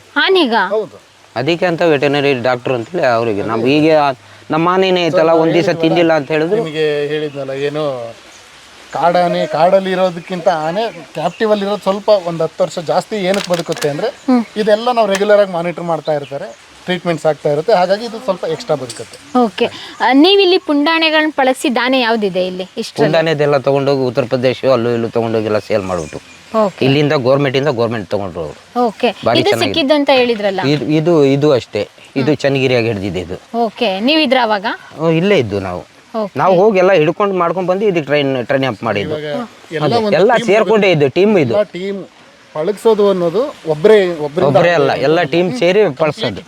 ಹೌದು, ಅದಕ್ಕೆ ಅಂತ ವೆಟರ್ನರಿ ಡಾಕ್ಟರ್ ಅಂತೇಳಿ ಅವರಿಗೆ ನಾವು ಈಗ ನಮ್ಮ ಆನೆನೇ ಐತಲ್ಲ ಒಂದ್ ದಿವಸ ತಿಂದಿಲ್ಲ ಅಂತ ಹೇಳಿದ್ರು. ನಿಮಗೆ ಹೇಳಿದ್ನಲ್ಲ, ಏನು ಕಾಡಲ್ಲಿ ಇರೋದಕ್ಕಿಂತ ಆನೆ ಕ್ಯಾಪ್ಟಿವ್ ಅಲ್ಲಿ ಇರೋದು ಸ್ವಲ್ಪ ಒಂದು 10 ವರ್ಷ ಜಾಸ್ತಿ ಏನಕ್ಕೆ ಬದುಕುತ್ತೆ ಅಂದ್ರೆ ಇದೆಲ್ಲ ನಾವು ರೆಗ್ಯುಲರ್ ಆಗಿ ಮಾನಿಟರ್ ಮಾಡ್ತಾ ಇರ್ತಾರೆ, ಟ್ರೀಟ್ಮೆಂಟ್ಸ್ ಆಗ್ತಾ ಇರುತ್ತೆ, ಹಾಗಾಗಿ ಇದು ಸ್ವಲ್ಪ ಎಕ್ಸ್ಟ್ರಾ ಬದುಕುತ್ತೆ. ಓಕೆ, ನೀವಿಲ್ಲಿ ಪುಂಡಾನೆಗಳನ್ನ ಬಳಸಿ ದಾನೆ ಯಾವ್ದಿದೆ ಇಲ್ಲಿ? ಪುಂಡಾನೆದೆಲ್ಲ ತಗೊಂಡೋಗಿ ಉತ್ತರ ಪ್ರದೇಶ ಅಲ್ಲೂ ಇಲ್ಲೂ ತಗೊಂಡೋಗೆಲ್ಲ ಸೇಲ್ ಮಾಡ್ಬಿಟ್ಟು ಇಲ್ಲಿಂದ ಗೌರ್ಮೆಂಟ್ ತಗೊಂಡ್ರು ಅವರು. ಇದು ಸಿಕ್ಕಿದ್ದು ಅಂತ ಹೇಳಿದ್ರಲ್ಲ, ಇದು ಅಷ್ಟೇ, ಇದು ಚನ್ನಗಿರಿಯಾಗಿ ಹಿಡಿದಿದೆ ಇದು. ಓಕೆ, ನೀವಿದ್ರ ಅವಾಗ? ಇಲ್ಲೇ ಇದ್ದು ನಾವು ಹೋಗಿ ಎಲ್ಲ ಹಿಡ್ಕೊಂಡು ಮಾಡ್ಕೊಂಡ್ ಬಂದು ಇದಕ್ಕೆ ಟ್ರೈನ್ ಅಪ್ ಮಾಡಿದ್ದು. ಎಲ್ಲ ಸೇರ್ಕೊಂಡೇ ಇದ್ದು ಟೀಮ್. ಇದು ಟೀಮ್ ಪಳಗಿಸೋದು ಅನ್ನೋದು ಒಬ್ಬರೇ ಅಲ್ಲ, ಎಲ್ಲ ಟೀಮ್ ಸೇರಿ ಪಳಗಿಸೋದು.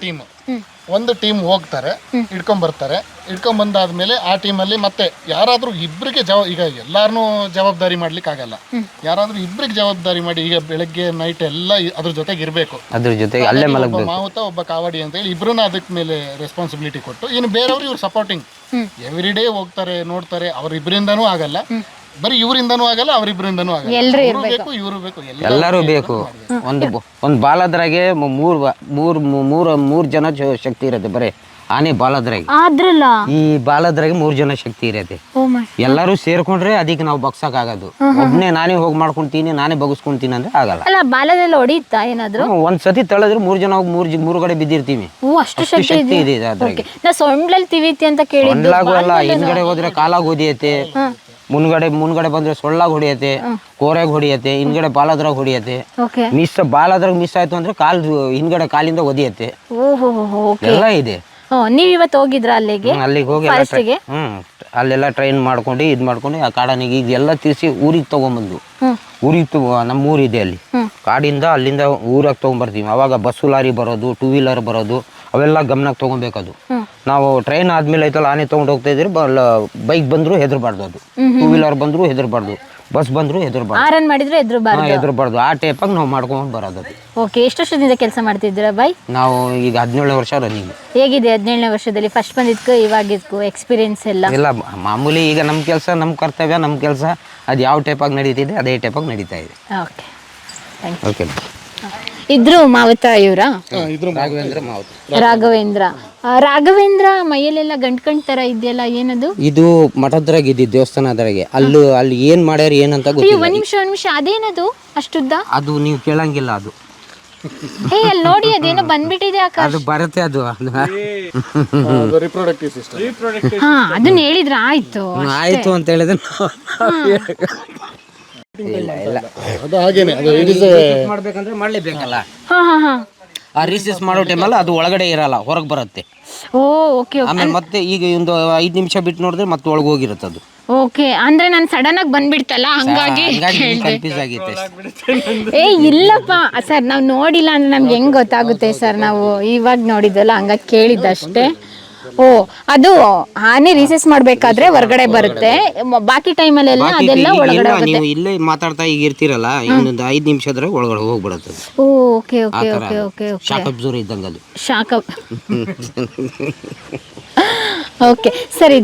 ಒಂದು ಟೀಮ್ ಹೋಗ್ತಾರೆ, ಹಿಡ್ಕೊಂಡ್ ಬಂದಾದ್ಮೇಲೆ ಆ ಟೀಮಲ್ಲಿ ಮತ್ತೆ ಯಾರಾದ್ರೂ ಇಬ್ಬರಿಗೆ ಈಗ ಎಲ್ಲಾರನ್ನೂ ಜವಾಬ್ದಾರಿ ಮಾಡ್ಲಿಕ್ಕೆ ಆಗಲ್ಲ, ಯಾರಾದ್ರೂ ಇಬ್ಬರಿಗೆ ಜವಾಬ್ದಾರಿ ಮಾಡಿ, ಈಗ ಬೆಳಗ್ಗೆ ನೈಟ್ ಎಲ್ಲ ಅದ್ರ ಜೊತೆಗೆ ಇರ್ಬೇಕು, ಅದ್ರ ಜೊತೆಗೆ ಅಲ್ಲೇ ಒಬ್ಬ ಮಾವುತ ಒಬ್ಬ ಕಾವಡಿ ಅಂತ ಹೇಳಿ ಇಬ್ರನ್ನ ಅದಕ್ಕೆ ಮೇಲೆ ರೆಸ್ಪಾನ್ಸಿಬಿಲಿಟಿ ಕೊಟ್ಟು, ಇನ್ನು ಬೇರೆಯವರು ಇವ್ರು ಸಪೋರ್ಟಿಂಗ್ ಎವ್ರಿ ಡೇ ಹೋಗ್ತಾರೆ, ನೋಡ್ತಾರೆ. ಅವ್ರಿಬ್ರಿಂದನೂ ಆಗಲ್ಲ, ಬರೀ ಇವರಿಂದನೂ ಆಗಲ್ಲ, ಅವರಿಬ್ಬರಿಂದನೂ ಆಗಲ್ಲ, ಇವರು ಬೇಕು, ಎಲ್ಲರೂ ಬೇಕು. ಒಂದು ಬಾಲದ್ರಾಗೆ ಮೂರು ಜನ ಶಕ್ತಿ ಇರುತ್ತೆ, ಬರೀ ಆನೆ ಬಾಲದ್ರಾಗೆ. ಈ ಬಾಲದ್ರಾಗೆ 3 ಜನ ಶಕ್ತಿ ಇರತ್ತೆ. ಎಲ್ಲರೂ ಸೇರ್ಕೊಂಡ್ರೆ ಅದಕ್ಕೆ ನಾವು ಬಗ್ಸಕ್ ಆಗೋದು. ಒಬ್ನೇ ನಾನೇ ಹೋಗಿ ಮಾಡ್ಕೊಂತೀನಿ, ನಾನೇ ಬಗ್ಸ್ಕೊಂತೀನಿ ಅಂದ್ರೆ ಆಗಲ್ಲ. ಬಾಲದಲ್ಲಿ ಹೊಡಿತಾ ಏನಾದ್ರು ಒಂದ್ಸತಿ ತಳೆದ್ರೆ 3 ಜನ ಹೋಗಿ 3 ಕಡೆ ಬಿದ್ದಿರ್ತೀವಿ, ಅಷ್ಟು ಶಕ್ತಿ ಇದೆ ಅದ್ರಾಗೆ. ಸೊಂಡ್ಲಲ್ಲಿ ತಿವಿತಿ ಅಂತ ಕೇಳಿದ್ದು. ಅಲ್ಲ, ಹಿಂದ್ಗಡೆ ಹೋದ್ರೆ ಕಾಲಾಗ ಹೊಡಿಯತ್ತೆ, ಮುಂದ್ಗಡೆ ಬಂದ್ರೆ ಸೊಳ್ಳಾಗ ಹೊಡಿಯತ್ತೆ, ಕೋರೆಗ್ ಹೊಡಿಯತ್ತೆ, ಹಿಂದ್ಗಡೆ ಬಾಲದ್ರಾಗ ಹೊಡಿಯತ್ತೆ. ಬಾಲದ್ರಾಗ ಮಿಸ್ ಆಯ್ತು ಅಂದ್ರೆ ಹಿಂದ್ಗಡೆ ಕಾಲಿಂದ ಒದಿಯತ್ತೆ, ಎಲ್ಲ ಇದೆ. ನೀವ್ ಇವತ್ತು ಹೋಗಿದ್ರ ಅಲ್ಲಿಗೆ ಹೋಗಿ ಅಲ್ಲೆಲ್ಲ ಟ್ರೈನ್ ಮಾಡ್ಕೊಂಡು ಮಾಡ್ಕೊಂಡು ಆ ಕಾಡನಿಗೆ ಈಗ ಎಲ್ಲ ತಿರ್ಸಿ ಊರಿಗೆ ತಗೊಂಡ್ಬಂದು, ಊರಿಗೆ ನಮ್ಮ ಊರಿದೆ ಅಲ್ಲಿ, ಕಾಡಿಂದ ಅಲ್ಲಿಂದ ಊರಾಗ ತಗೊಂಡ್ಬರ್ತೀವಿ. ಅವಾಗ ಬಸ್ಸು ಲಾರಿ ಬರೋದು, 2 ವೀಲರ್ ಬರೋದು, ಅವೆಲ್ಲ ಗಮನಕ್ಕೆ ತಗೊಬೇಕದು. ನಾವು ಟ್ರೈನ್ ಆದ್ಮೇಲೆ ಐತಲ್ಲ ಆನೆ ತಗೊಂಡು ಹೋಗ್ತಾ ಇದ್ರಿ, ಬೈಕ್ ಬಂದ್ರು ಹೆದರ್ಬಾರ್ದು, ಅದು 2 ವೀಲರ್ ಬಂದ್ರು ಹೆದರ್ಬಾರ್ದು, ಬಸ್ ಬಂದ್ರು ಎದುರು ಆರನ್ ಮಾಡಿದ್ರೆ ಎದುರುಬಾರ್ದು ಆ ಟೈಪಾಗಿ ನಾವು ಮಾಡ್ಕೊಂಡು ಬರೋದು. ಓಕೆ, ಎಷ್ಟು ವರ್ಷದಿಂದ ಕೆಲಸ ಮಾಡ್ತಿದ್ದೀರಾ ಬಾಯ್? ನಾವು ಈಗ 17 ವರ್ಷ ರನ್ನಿಂಗ್. ಹೇಗಿದೆ 17ನೇ ವರ್ಷದಲ್ಲಿ ಫಸ್ಟ್ ಬಂದಿದ್ಕು ಇವಾಗಿದ್ಕು ಎಕ್ಸ್ಪೀರಿಯನ್ಸ್ ಎಲ್ಲ? ಇಲ್ಲ ಮಾಮೂಲಿ, ಈಗ ನಮ್ಮ ಕೆಲಸ ನಮ್ಮ ಕರ್ತವ್ಯ ನಮ್ಮ ಕೆಲಸ ಅದು ಯಾವ ಟೈಪಾಗಿ ನಡೀತಿದೆ ಅದೇ ಟೈಪಾಗಿ ನಡೀತಾ ಇದೆ. Okay, thank you. ಓಕೆ. ಇದ್ರು ಮಾವತ ಇವರಾ? ರಾಘವೇಂದ್ರ ಮಾವತ್. ರಾಘವೇಂದ್ರ ಮೈಯಲ್ಲೆಲ್ಲ ಗಂಟ್ಕಂಡ್ ತರ ಇದೆಯಲ್ಲ, ಏನದು? ಇದು ಮಠದ್ರಾಗ ಇದ್ದಿದ್ದು ದೇವಸ್ಥಾನದ್ರಾಗೆ. ಅಲ್ಲಿ ಏನ್ ಮಾಡ್ಯಾರ ಏನಂತ ಅಯ್ಯೋ, ಒಂದ್ ನಿಮಿಷ, ಅದೇನದು ಅಷ್ಟುದ್ದ? ಅದು ನೀವು ಕೇಳಂಗಿಲ್ಲ. ಅದು ಅಲ್ಲಿ ನೋಡಿ, ಅದೇನೋ ಬಂದ್ಬಿಟ್ಟಿದೆ ಆಕಾಶ್. ಅದು ಬರುತ್ತೆ ಅದು ರಿಪ್ರೊಡಕ್ಟಿವ್ ಸಿಸ್ಟಮ್. ಹಾ, ಅದನ್ನ ಹೇಳಿದ್ರೆ ಆಯ್ತು. ಆಯ್ತು ಅಂತ ಹೇಳಿದ್ರೆ ಇಲ್ಲ ಅದು ಹಾಗೇನೆ, ಅದು ಮಾಡ್ಬೇಕಂದ್ರೆ ಮಾಡ್ಲೇಬೇಕಲ್ಲ. ಹಾ ಹಾ ಹಾ. ಆ ರಿಸೀಸ್ ಮಾಡೋ ಟೈಮಲ್ಲಿ ಅದು ಒಳಗಡೆ ಇರಲ್ಲ, ಹೊರಗೆ ಬರುತ್ತೆ. ಓ, ಓಕೆ. ಆಮೇಲೆ ಮತ್ತೆ ಈಗ ಒಂದು 5 ನಿಮಿಷ ಬಿಟ್ಟು ನೋಡಿದ್ರೆ ಮತ್ತೆ ಒಳಗೆ ಹೋಗಿರುತ್ತೆ ಅದು. ಓಕೆ, ಅಂದ್ರೆ ನಾನು ಸಡನ್ ಆಗಿ ಬಂದ್ಬಿಡ್ತಲ್ಲ, ಹಂಗಾಗಿ ಕನ್ಫ್ಯೂಸ್ ಆಗಿತ್ತೆ. ಏ ಇಲ್ಲಪ್ಪ ಸರ್, ನಾವು ನೋಡಿಲ್ಲ ಅಂದ್ರೆ ನಮ್ಗೆ ಹೆಂಗ್ ಗೊತ್ತಾಗುತ್ತೆ ಸರ್? ನಾವು ಇವಾಗ ನೋಡಿದ್ವಲ್ಲ, ಹಂಗಾಗಿ ಕೇಳಿದ್ದಷ್ಟೇ. ಓ, ಅದು ಆನೆ ರಿಸೀಸ್ ಮಾಡ್ಬೇಕಾದ್ರೆ ಹೊರಗಡೆ ಬರುತ್ತೆ, ಬಾಕಿ ಟೈಮಲ್ಲೆಲ್ಲ ಅದೆಲ್ಲ ಒಳಗಡೆ ಹೋಗುತ್ತೆ. ನೀವು ಇಲ್ಲೇ ಮಾತಾಡ್ತಾ ಈಗ ಇರ್ತೀರಲ್ಲ, ಇನ್ನೊಂದು 5 ನಿಮಿಷದ್ರೆ ಒಳಗಡೆ ಹೋಗ್ಬಿಡುತ್ತೆ. ಓ, okay okay okay okay okay. Shock absorb ಇದ್ದಂಗೆ ಅದು. Shock okay sir.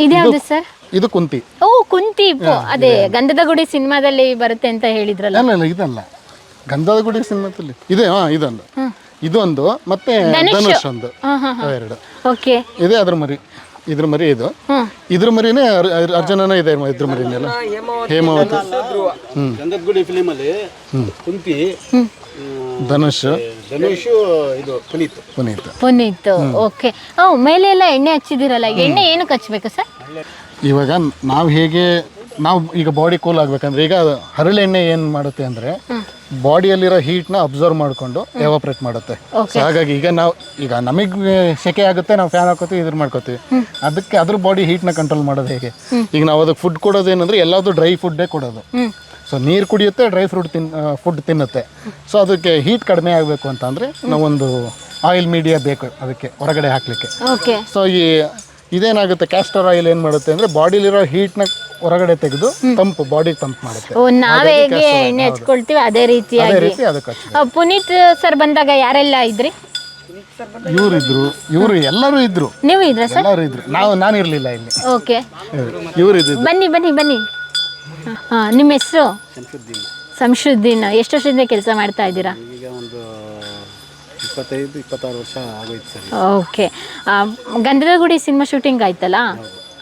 ಇದ್ಯಾವುದು ಸರ್? ಇದು ಕುಂತಿ. ಓ, ಕುಂತಿ. ಅದೇ ಗಂಧದ ಗುಡಿ ಸಿನಿಮಾದಲ್ಲಿ ಬರುತ್ತೆ ಅಂತ ಹೇಳಿದ್ರಲ್ಲ? ಅಲ್ಲ, ಇದಲ್ಲ. ಗಂಧದ ಗುಡಿ ಸಿನಿಮಾದಲ್ಲಿ ಇದೆ. ಇದೊಂದು ಮತ್ತೆ ಧನುಷ್ ಒಂದು, ಎರಡು. ಓಕೆ, ಇದೆ ಅದ್ರ ಮರಿ. ಇದ್ರ ಮರಿ ಇದು. ಇದ್ರ ಮರಿನೇ ಅರ್ಜುನನ ಇದೆ. ಇದ್ರ ಮರಿನೆಲ್ಲ ಹೇಮಾವತಿ. ಗಂಧದ ಗುಡಿ ಫಿಲಿಮ್ ಅಲ್ಲಿ ಕುಂತಿ, ಧನುಷ್, ಇದು ಪುನೀತ್. ಓಕೆ. ಮೇಲೆ ಎಲ್ಲ ಎಣ್ಣೆ ಹಚ್ಚಿದಿರಲ್ಲ, ಎಣ್ಣೆ ಏನಕ್ಕೆ ಹಚ್ಬೇಕು ಸರ್? ಇವಾಗ ನಾವು ಈಗ ಬಾಡಿ ಕೂಲ್ ಆಗ್ಬೇಕಂದ್ರೆ, ಈಗ ಹರಳೆಣ್ಣೆ ಏನ್ ಮಾಡುತ್ತೆ ಅಂದ್ರೆ ಬಾಡಿಯಲ್ಲಿರೋ ಹೀಟ್ನ ಅಬ್ಸರ್ವ್ ಮಾಡ್ಕೊಂಡು ಎವಾಪ್ರೇಟ್ ಮಾಡುತ್ತೆ. ಸೊ ಹಾಗಾಗಿ ಈಗ ನಮಗೆ ಸೆಕೆ ಆಗುತ್ತೆ, ನಾವು ಫ್ಯಾನ್ ಹಾಕೋತೀವಿ, ಇದ್ರ ಮಾಡ್ಕೋತೀವಿ. ಅದಕ್ಕೆ ಅದ್ರ ಬಾಡಿ ಹೀಟ್ನ ಕಂಟ್ರೋಲ್ ಮಾಡೋದು ಹೇಗೆ? ಈಗ ನಾವು ಅದಕ್ಕೆ ಫುಡ್ ಕೊಡೋದು ಏನಂದ್ರೆ ಎಲ್ಲಾದ್ರು ಡ್ರೈ ಫುಡ್ಡೇ ಕೊಡೋದು. ಸೊ ನೀರು ಕುಡಿಯುತ್ತೆ, ಡ್ರೈ ಫುಡ್ ತಿನ್ನುತ್ತೆ. ಸೊ ಅದಕ್ಕೆ ಹೀಟ್ ಕಡಿಮೆ ಆಗಬೇಕು ಅಂತಂದರೆ ನಾವೊಂದು ಆಯಿಲ್ ಮೀಡಿಯಾ ಬೇಕು ಅದಕ್ಕೆ ಹೊರಗಡೆ ಹಾಕಲಿಕ್ಕೆ. ಸೊ ಇದೇನಾಗುತ್ತೆ, ಕ್ಯಾಸ್ಟರ್ ಆಯಿಲ್ ಏನು ಮಾಡುತ್ತೆ ಅಂದರೆ ಬಾಡಿಲಿರೋ ಹೀಟ್ನ ಹೊರಗಡೆ ತೆಗೆದು ಬಾಡಿ ತಂಪು ಮಾಡುತ್ತೆ. ನಾವೇ ಹೇಗೆ ಎಣ್ಣೆ ಹಚ್ಕೊಳ್ತೀವಿ ಅದೇ ರೀತಿ ಅದಕ್ಕೆ. ಪುನೀತ್ ಸರ್ ಬಂದಾಗ ಯಾರೆಲ್ಲ ಇದ್ರಿ? ಇವರು ಎಲ್ಲರೂ ಇದ್ರು. ನೀವು ಇದ್ರ ಸರ್? ಎಲ್ಲರೂ ಇದ್ರು. ನಾನು ಇರಲಿಲ್ಲ ಇಲ್ಲಿ. ಓಕೆ, ಇವರು ಇದ್ರು. ಬನ್ನಿ. ನಿಮ್ಮ ಹೆಸರು? ಸಂಶುದ್ದೀನ್. ಎಷ್ಟು ವರ್ಷದಿಂದ ಕೆಲಸ ಮಾಡ್ತಾ ಇದ್ದೀರಾ? ಈಗ ಒಂದು 25-26 ವರ್ಷ ಆಗೋಯ್ತು ಸರ್. ಓಕೆ. ಗಂಧದ ಗುಡಿ ಸಿನಿಮಾ ಶೂಟಿಂಗ್ ಆಯ್ತಲ್ಲ,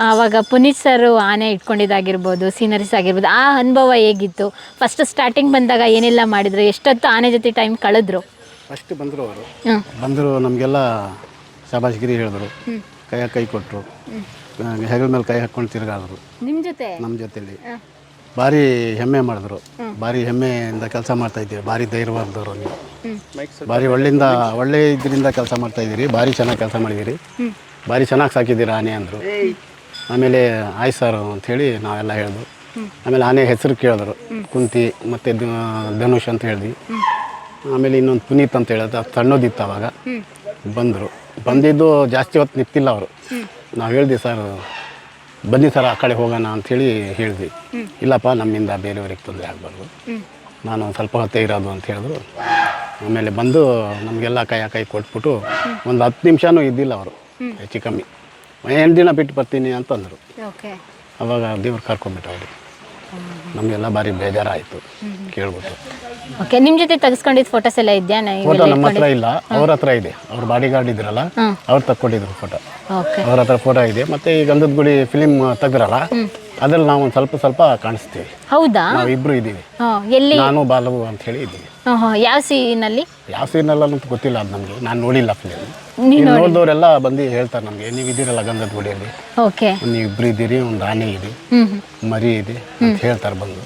ಆವಾಗ ಪುನೀತ್ ಸರ್ ಆನೆ ಇಟ್ಕೊಂಡಿದ್ದಾಗಿರ್ಬೋದು, ಸೀನರೀಸ್ ಆಗಿರ್ಬೋದು, ಆ ಅನುಭವ ಹೇಗಿತ್ತು? ಫಸ್ಟ್ ಸ್ಟಾರ್ಟಿಂಗ್ ಬಂದಾಗ ಏನೆಲ್ಲ ಮಾಡಿದ್ರು? ಎಷ್ಟೊತ್ತು ಆನೆ ಜೊತೆ ಟೈಮ್ ಕಳೆದ್ರು? ಫಸ್ಟ್ ಬಂದರು ಅವರು. ಬಂದರು, ನಮಗೆಲ್ಲ ಶಾಬಾಷ್ಗಿರಿ ಹೇಳಿದ್ರು, ಕೈ ಕೊಟ್ಟರು, ಹೆಗಲ ಮೇಲೆ ಕೈ ಹಾಕ್ಕೊಂಡು ತಿರುಗಾಡಿದ್ರು ನಮ್ಮ ಜೊತೆಲಿ. ಭಾರಿ ಹೆಮ್ಮೆ ಮಾಡಿದ್ರು. ಭಾರಿ ಹೆಮ್ಮೆಯಿಂದ ಕೆಲಸ ಮಾಡ್ತಾ ಇದ್ದೀರಿ, ಭಾರಿ ಧೈರ್ಯವಾದವರು ನೀವು, ಭಾರಿ ಒಳ್ಳೆ ಇದರಿಂದ ಕೆಲಸ ಮಾಡ್ತಾ ಇದ್ದೀರಿ, ಭಾರಿ ಚೆನ್ನಾಗಿ ಕೆಲಸ ಮಾಡಿದ್ದೀರಿ, ಭಾರಿ ಚೆನ್ನಾಗಿ ಸಾಕಿದ್ದೀರಿ ಆನೆ ಅಂದರು. ಆಮೇಲೆ ಆಯ್ತು ಸರ್ ಅಂಥೇಳಿ ನಾವೆಲ್ಲ ಹೇಳಿದ್ವು. ಆಮೇಲೆ ಆನೆ ಹೆಸರು ಕೇಳಿದ್ರು, ಕುಂತಿ ಮತ್ತು ಧನುಷ್ ಅಂತ ಹೇಳಿದ್ವಿ. ಆಮೇಲೆ ಇನ್ನೊಂದು ಪುನೀತ್ ಅಂತ ಹೇಳಿದ್ರು, ಅದು ಸಣ್ಣದಿತ್ತು ಅವಾಗ. ಬಂದಿದ್ದು ಜಾಸ್ತಿ ಹೊತ್ತು ನಿಂತಿಲ್ಲ ಅವರು. ನಾವು ಹೇಳಿದ್ವಿ ಸರ್ ಬನ್ನಿ ಸರ್ ಆ ಕಡೆ ಹೋಗೋಣ ಅಂಥೇಳಿ ಹೇಳಿದ್ವಿ. ಇಲ್ಲಪ್ಪ ನಮ್ಮಿಂದ ಬೇರೆಯವ್ರಿಗೆ ತೊಂದರೆ ಆಗಬಾರ್ದು, ನಾನು ಒಂದು ಸ್ವಲ್ಪ ಹೊತ್ತೇ ಇರೋದು ಅಂತ ಹೇಳಿದ್ರು. ಆಮೇಲೆ ಬಂದು ನಮಗೆಲ್ಲ ಕೈ ಕೊಟ್ಬಿಟ್ಟು ಒಂದು 10 ನಿಮಿಷನೂ ಇದ್ದಿಲ್ಲ ಅವರು, ಹೆಚ್ಚು ಕಮ್ಮಿ. 8 ದಿನ ಬಿಟ್ಟು ಬರ್ತೀನಿ ಅಂತಂದರು. ಅವಾಗ ದೇವ್ರು ಕರ್ಕೊಂಡ್ಬಿಟ್ಟು ಅವರು. ನಮಗೆಲ್ಲ ಭಾರಿ ಬೇಜಾರಾಯಿತು ಕೇಳ್ಬಿಟ್ಟು. ಓಕೆ, ನಿಮ್ಮ ಜೊತೆ ತೆಗೆಸ್ಕೊಂಡಿದ್ದು ಫೋಟೋಸ್ ಎಲ್ಲ ಇದೆಯಾ? ಫೋಟೋ ನಮ್ಮ ಹತ್ರ ಇಲ್ಲ, ಅವ್ರ ಹತ್ರ ಇದೆ. ಅವ್ರ ಬಾಡಿ ಗಾರ್ಡ್ ಇದ್ರಲ್ಲ, ಅವ್ರು ತಕ್ಕೊಂಡಿದ್ರು ಫೋಟೋ. ಅವ್ರ ಹತ್ರ ಫೋಟೋ ಇದೆ. ಮತ್ತೆ ಈ ಗಂಧದ ಗುಡಿ ಫಿಲಿಮ್ ತೆಗ್ದ್ರಲ್ಲ, ಅದ್ರಲ್ಲಿ ನಾವು ಒಂದು ಸ್ವಲ್ಪ ಕಾಣಿಸ್ತೀವಿ. ಹೌದಾ? ನಾವು ಇಬ್ರು ಇದ್ದೀವಿ. ನಾನು ಬಾಲು ಅಂತ ಹೇಳಿ ಇದ್ದೀವಿ. ಯಾವ ಸೀನಲ್ಲಿ ಅಂತ ಗೊತ್ತಿಲ್ಲ ಅದು ನಮಗೆ, ನಾನು ನೋಡಿಲ್ಲ ಫಿಲಿಮ್. ನೋಡಿದವರೆಲ್ಲ ಬಂದು ಹೇಳ್ತಾರೆ ನಮಗೆ, ನೀವು ಇದ್ದೀರಲ್ಲ ಗಂಧದ ಗುಡಿಯಲ್ಲಿ, ನೀವು ಇಬ್ರು ಇದ್ದೀರಿ, ಒಂದು ಆನೆ ಇದೆ, ಮರಿ ಇದೆ ಅಂತ ಹೇಳ್ತಾರೆ ಬಂದು.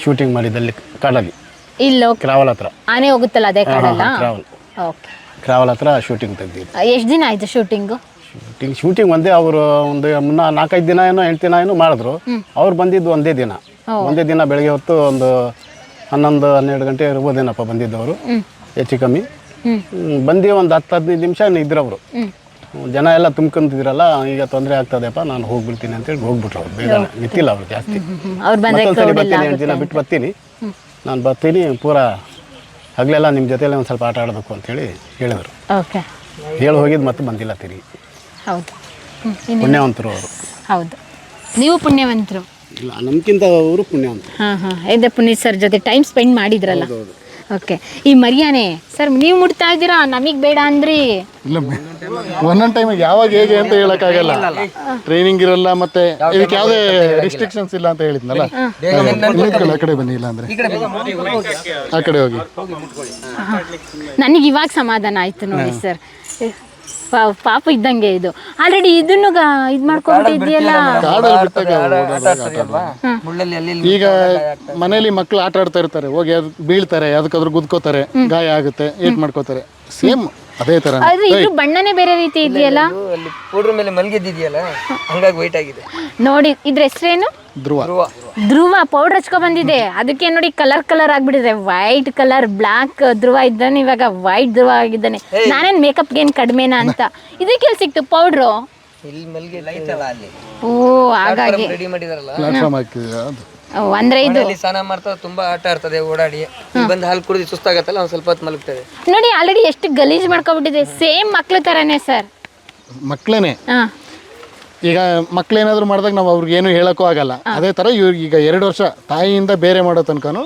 ಶೂಟಿಂಗ್ ಮಾಡಿದಲ್ಲಿ ಕಾಡಲ್ಲಿ, ಕ್ರಾವಲ್ ಹತ್ರ ಆನೆ ಹೋಗುತ್ತಲ್ಲ ಅದೇ ಕಾಡಲ್ಲ, ಕ್ರಾವಲ್ ಹತ್ರ ಶೂಟಿಂಗ್ ತೆಗ್ದಿದ್ದು. ಎಷ್ಟು ದಿನ ಆಯ್ತು ಶೂಟಿಂಗ್? ಶೂಟಿಂಗ್ ಒಂದೇ. ಅವರು ಒಂದು 4-5 ದಿನ ಏನೋ 8 ದಿನ ಏನೋ ಮಾಡಿದ್ರು. ಅವ್ರು ಬಂದಿದ್ದು ಒಂದೇ ದಿನ ಬೆಳಗ್ಗೆ ಹೊತ್ತು ಒಂದು 11-12 ಗಂಟೆ ಇರ್ಬೋದೇನಪ್ಪ ಬಂದಿದ್ದವರು, ಹೆಚ್ಚು ಕಮ್ಮಿ. ಬಂದು ಒಂದು 10-15 ನಿಮಿಷ ಇದ್ರು ಅವರು. ಜನ ಎಲ್ಲ ತುಂಬ್ಕೊಂತಿದ್ರಲ್ಲ, ಈಗ ತೊಂದರೆ ಆಗ್ತದೆಪ್ಪ, ನಾನು ಹೋಗ್ಬಿಡ್ತೀನಿ ಅಂತೇಳಿ ಹೋಗ್ಬಿಟ್ರು ಅವ್ರು. ಬೇಗ ನಿಂತಿಲ್ಲ ಅವ್ರು ಜಾಸ್ತಿ. ಅವ್ರು ಬಂದ್ರೆ ಮತ್ತೊಂದ್ಸಲಿ ಬರ್ತೀನಿ, 8 ದಿನ ಬಿಟ್ಟು ಬರ್ತೀನಿ, ನಾನು ಬರ್ತೀನಿ, ಪೂರಾ ಹಗಲೆಲ್ಲ ನಿಮ್ಮ ಜೊತೆಲೆ ಒಂದು ಸ್ವಲ್ಪ ಆಟ ಆಡಬೇಕು ಅಂತೇಳಿ ಹೇಳಿದರು. ಓಕೆ, ಹೇಳಿ ಹೋಗಿದ್ದು ಮತ್ತೆ ಬಂದಿಲ್ಲ ತಿರುಗಿ. ಹೌದು. ಪುಣ್ಯವಂತರು ಅವರು. ಹೌದು, ನೀವು ಪುಣ್ಯವಂತರು. ಇಲ್ಲ, ನಮ್ಗಿಂತ ಅವರು ಪುಣ್ಯವಂತರು. ಇದೆ ಪುನೀತ್ ಸರ್ ಜೊತೆ ಟೈಮ್ ಸ್ಪೆಂಡ್ ಮಾಡಿದ್ರಲ್ಲ. ಓಕೆ, ಈ ಮರಿಯಾನೆ ಸರ್ ನೀವು ಮುಟ್ತಾ ಇದ್ದೀರಾ, ನಮಗೆ ಬೇಡ ಅಂದ್ರಿ. ಇಲ್ಲ, ಒಂದೊಂದು ಟೈಮಿಗೆ ಯಾವಾಗ ಹೇಗೆ ಅಂತ ಹೇಳೋಕ್ಕಾಗಲ್ಲ. ಟ್ರೈನಿಂಗ್ ಇರಲ್ಲ, ಮತ್ತೆ ಇದಕ್ಕೆ ಯಾವುದೇ ರಿಸ್ಟ್ರಿಕ್ಷನ್ಸ್ ಇಲ್ಲ ಅಂತ ಹೇಳಿದ್ನಲ್ಲ. ಆ ಕಡೆ ಬನ್ನಿ, ಇಲ್ಲ ಅಂದರೆ ಆ ಕಡೆ ಹೋಗಿ. ನನಗೆ ಇವಾಗ ಸಮಾಧಾನ ಆಯ್ತು ನೋಡಿ ಸರ್. ಪಾಪ ಇದ್ದಂಗೆ ಇದು ಆಲ್ರೆಡಿ ಇದನ್ನು ಇದು ಮಾಡ್ಕೊಂಡಿದ್ಯಲ್ಲ. ಕಾಡಲ್ಲಿ ಬಿಟ್ಟಾಗ ಈಗ ಮನೇಲಿ ಮಕ್ಕಳು ಆಟ ಆಡ್ತಾ ಇರ್ತಾರೆ, ಹೋಗಿ ಬೀಳ್ತಾರೆ, ಅದಕ್ಕಾದ್ರೂ ಗುದ್ಕೋತಾರೆ, ಗಾಯ ಆಗುತ್ತೆ, ಏಟ್ ಮಾಡ್ಕೋತಾರೆ. ಸೇಮ್ ಅದೇ ತರ. ಅದು ಇದು ಬಣ್ಣನೇ ಬೇರೆ ರೀತಿ ಇದೆಯಲ್ಲ. ಅಲ್ಲಿ ಪೌಡರ್ ಮೇಲೆ ಮಲಗಿದ್ದಿದೆಯಲ್ಲ, ಹಂಗಾಗಿ ವೈಟ್ ಆಗಿದೆ ನೋಡಿ. ಇದ್ರ ಹೆಸರೇನು? ಧ್ರುವ. ಧ್ರುವ ಪೌಡರ್ ಹಚ್ಕೊ ಬಂದಿದೆ, ಅದಕ್ಕೆ ನೋಡಿ ಕಲರ್ ಆಗ್ಬಿಟ್ಟಿದೆ. ವೈಟ್ ಕಲರ್, ಬ್ಲಾಕ್ ಧ್ರುವ ಇದ್ದಾನೆ, ಇವಾಗ ವೈಟ್ ಧ್ರುವ ಆಗಿದ್ದಾನೆ. ನಾನೇನ್ ಮೇಕಪ್ಗೆ ಏನು ಕಡಿಮೆನಾ ಅಂತ. ಇದಕ್ಕೆ ಎಲ್ಲಿ ಸಿಕ್ತು ಪೌಡ್ರು? ಇಲ್ಲಿ ಮಲ್ಗೆ ಲೈತಲ್ಲ ಅಲ್ಲಿ. ಓ, ಹಾಗಾಗಿ ರೆಡಿ ಮಾಡಿದಾರಲ್ಲ, ಪ್ಲಾಟ್ಫಾರ್ಮ್ ಹಾಕಿದ್ರೆ ಅದು. ಅಂದ್ರೆ ಇದು ಅಲ್ಲಿ ಸ್ನಾನ ಮಾಡ್ತಾ ತುಂಬಾ ಆಟ ಆಡ್ತದೆ, ಓಡಾಡಿ ಬಂದು ಹಾಲು ಕುಡಿದು ಸುಸ್ತಾಗತ್ತಲ್ಲ, ಒಂದ್ ಸ್ವಲ್ಪ ಹೊತ್ತು ಮಲಗ್ತದೆ. ನೋಡಿ ಆಲ್ರೆಡಿ ಎಷ್ಟು ಗಲೀಜ್ ಮಾಡ್ಕೊಬಿಟ್ಟಿದೆ. ಸೇಮ್ ಮಕ್ಳು ತರಾನೇ ಸರ್. ಮಕ್ಕಳೇನೆ. ಈಗ ಮಕ್ಳೇನಾದ್ರು ಮಾಡಿದಾಗ ನಾವು ಅವ್ರಿಗೆ ಏನು ಹೇಳಕ್ಕೂ ಆಗಲ್ಲ. ಅದೇ ತರ ಇವ್ರಿಗೆ ಈಗ 2 ವರ್ಷ ತಾಯಿಯಿಂದ ಬೇರೆ ಮಾಡೋ ತನಕನು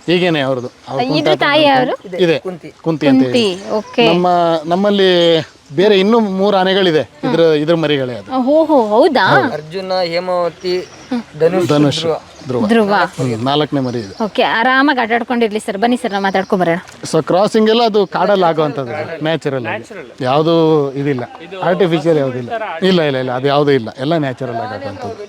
ಹೀಗೇನೆ ಅವ್ರದ್ದು. ಇದ್ರ ತಾಯಿ ಅವರು ಇದೆ, ಕುಂತಿ ಅಂತ ಹೇಳಿ. ಓಕೆ, ನಮ್ಮಲ್ಲಿ ಬೇರೆ ಇನ್ನೂ 3 ಆನೆಗಳಿದೆ, ಇದ್ರ ಮರಿಗಳೇ ಅದು. ಓಹೋ, ಹೌದಾ? ಅರ್ಜುನ, ಹೇಮಾವತಿ, ಧನುಷ್, ಧ್ರುವ 4ನೇ ಮರಿ ಇದೆ. ಓಕೆ, ಆರಾಮಾಗಿ ಆಟ ಆಡ್ಕೊಂಡಿರ್ಲಿ ಸರ್. ಬನ್ನಿ ಸರ್, ನಾವು ಮಾತಾಡ್ಕೊ ಬರೋಣ. ಸೊ ಕ್ರಾಸಿಂಗ್ ಎಲ್ಲ ಅದು ಕಾಡಲ್ಲಿ ಆಗುವಂಥದ್ದು, ನ್ಯಾಚುರಲ್. ಯಾವುದು ಇದಿಲ್ಲ, ಆರ್ಟಿಫಿಷಿಯಲ್ ಯಾವುದಿಲ್ಲ. ಇಲ್ಲ ಇಲ್ಲ ಇಲ್ಲ, ಅದು ಯಾವುದೂ ಇಲ್ಲ, ಎಲ್ಲ ನ್ಯಾಚುರಲ್ ಆಗುವಂಥದ್ದು.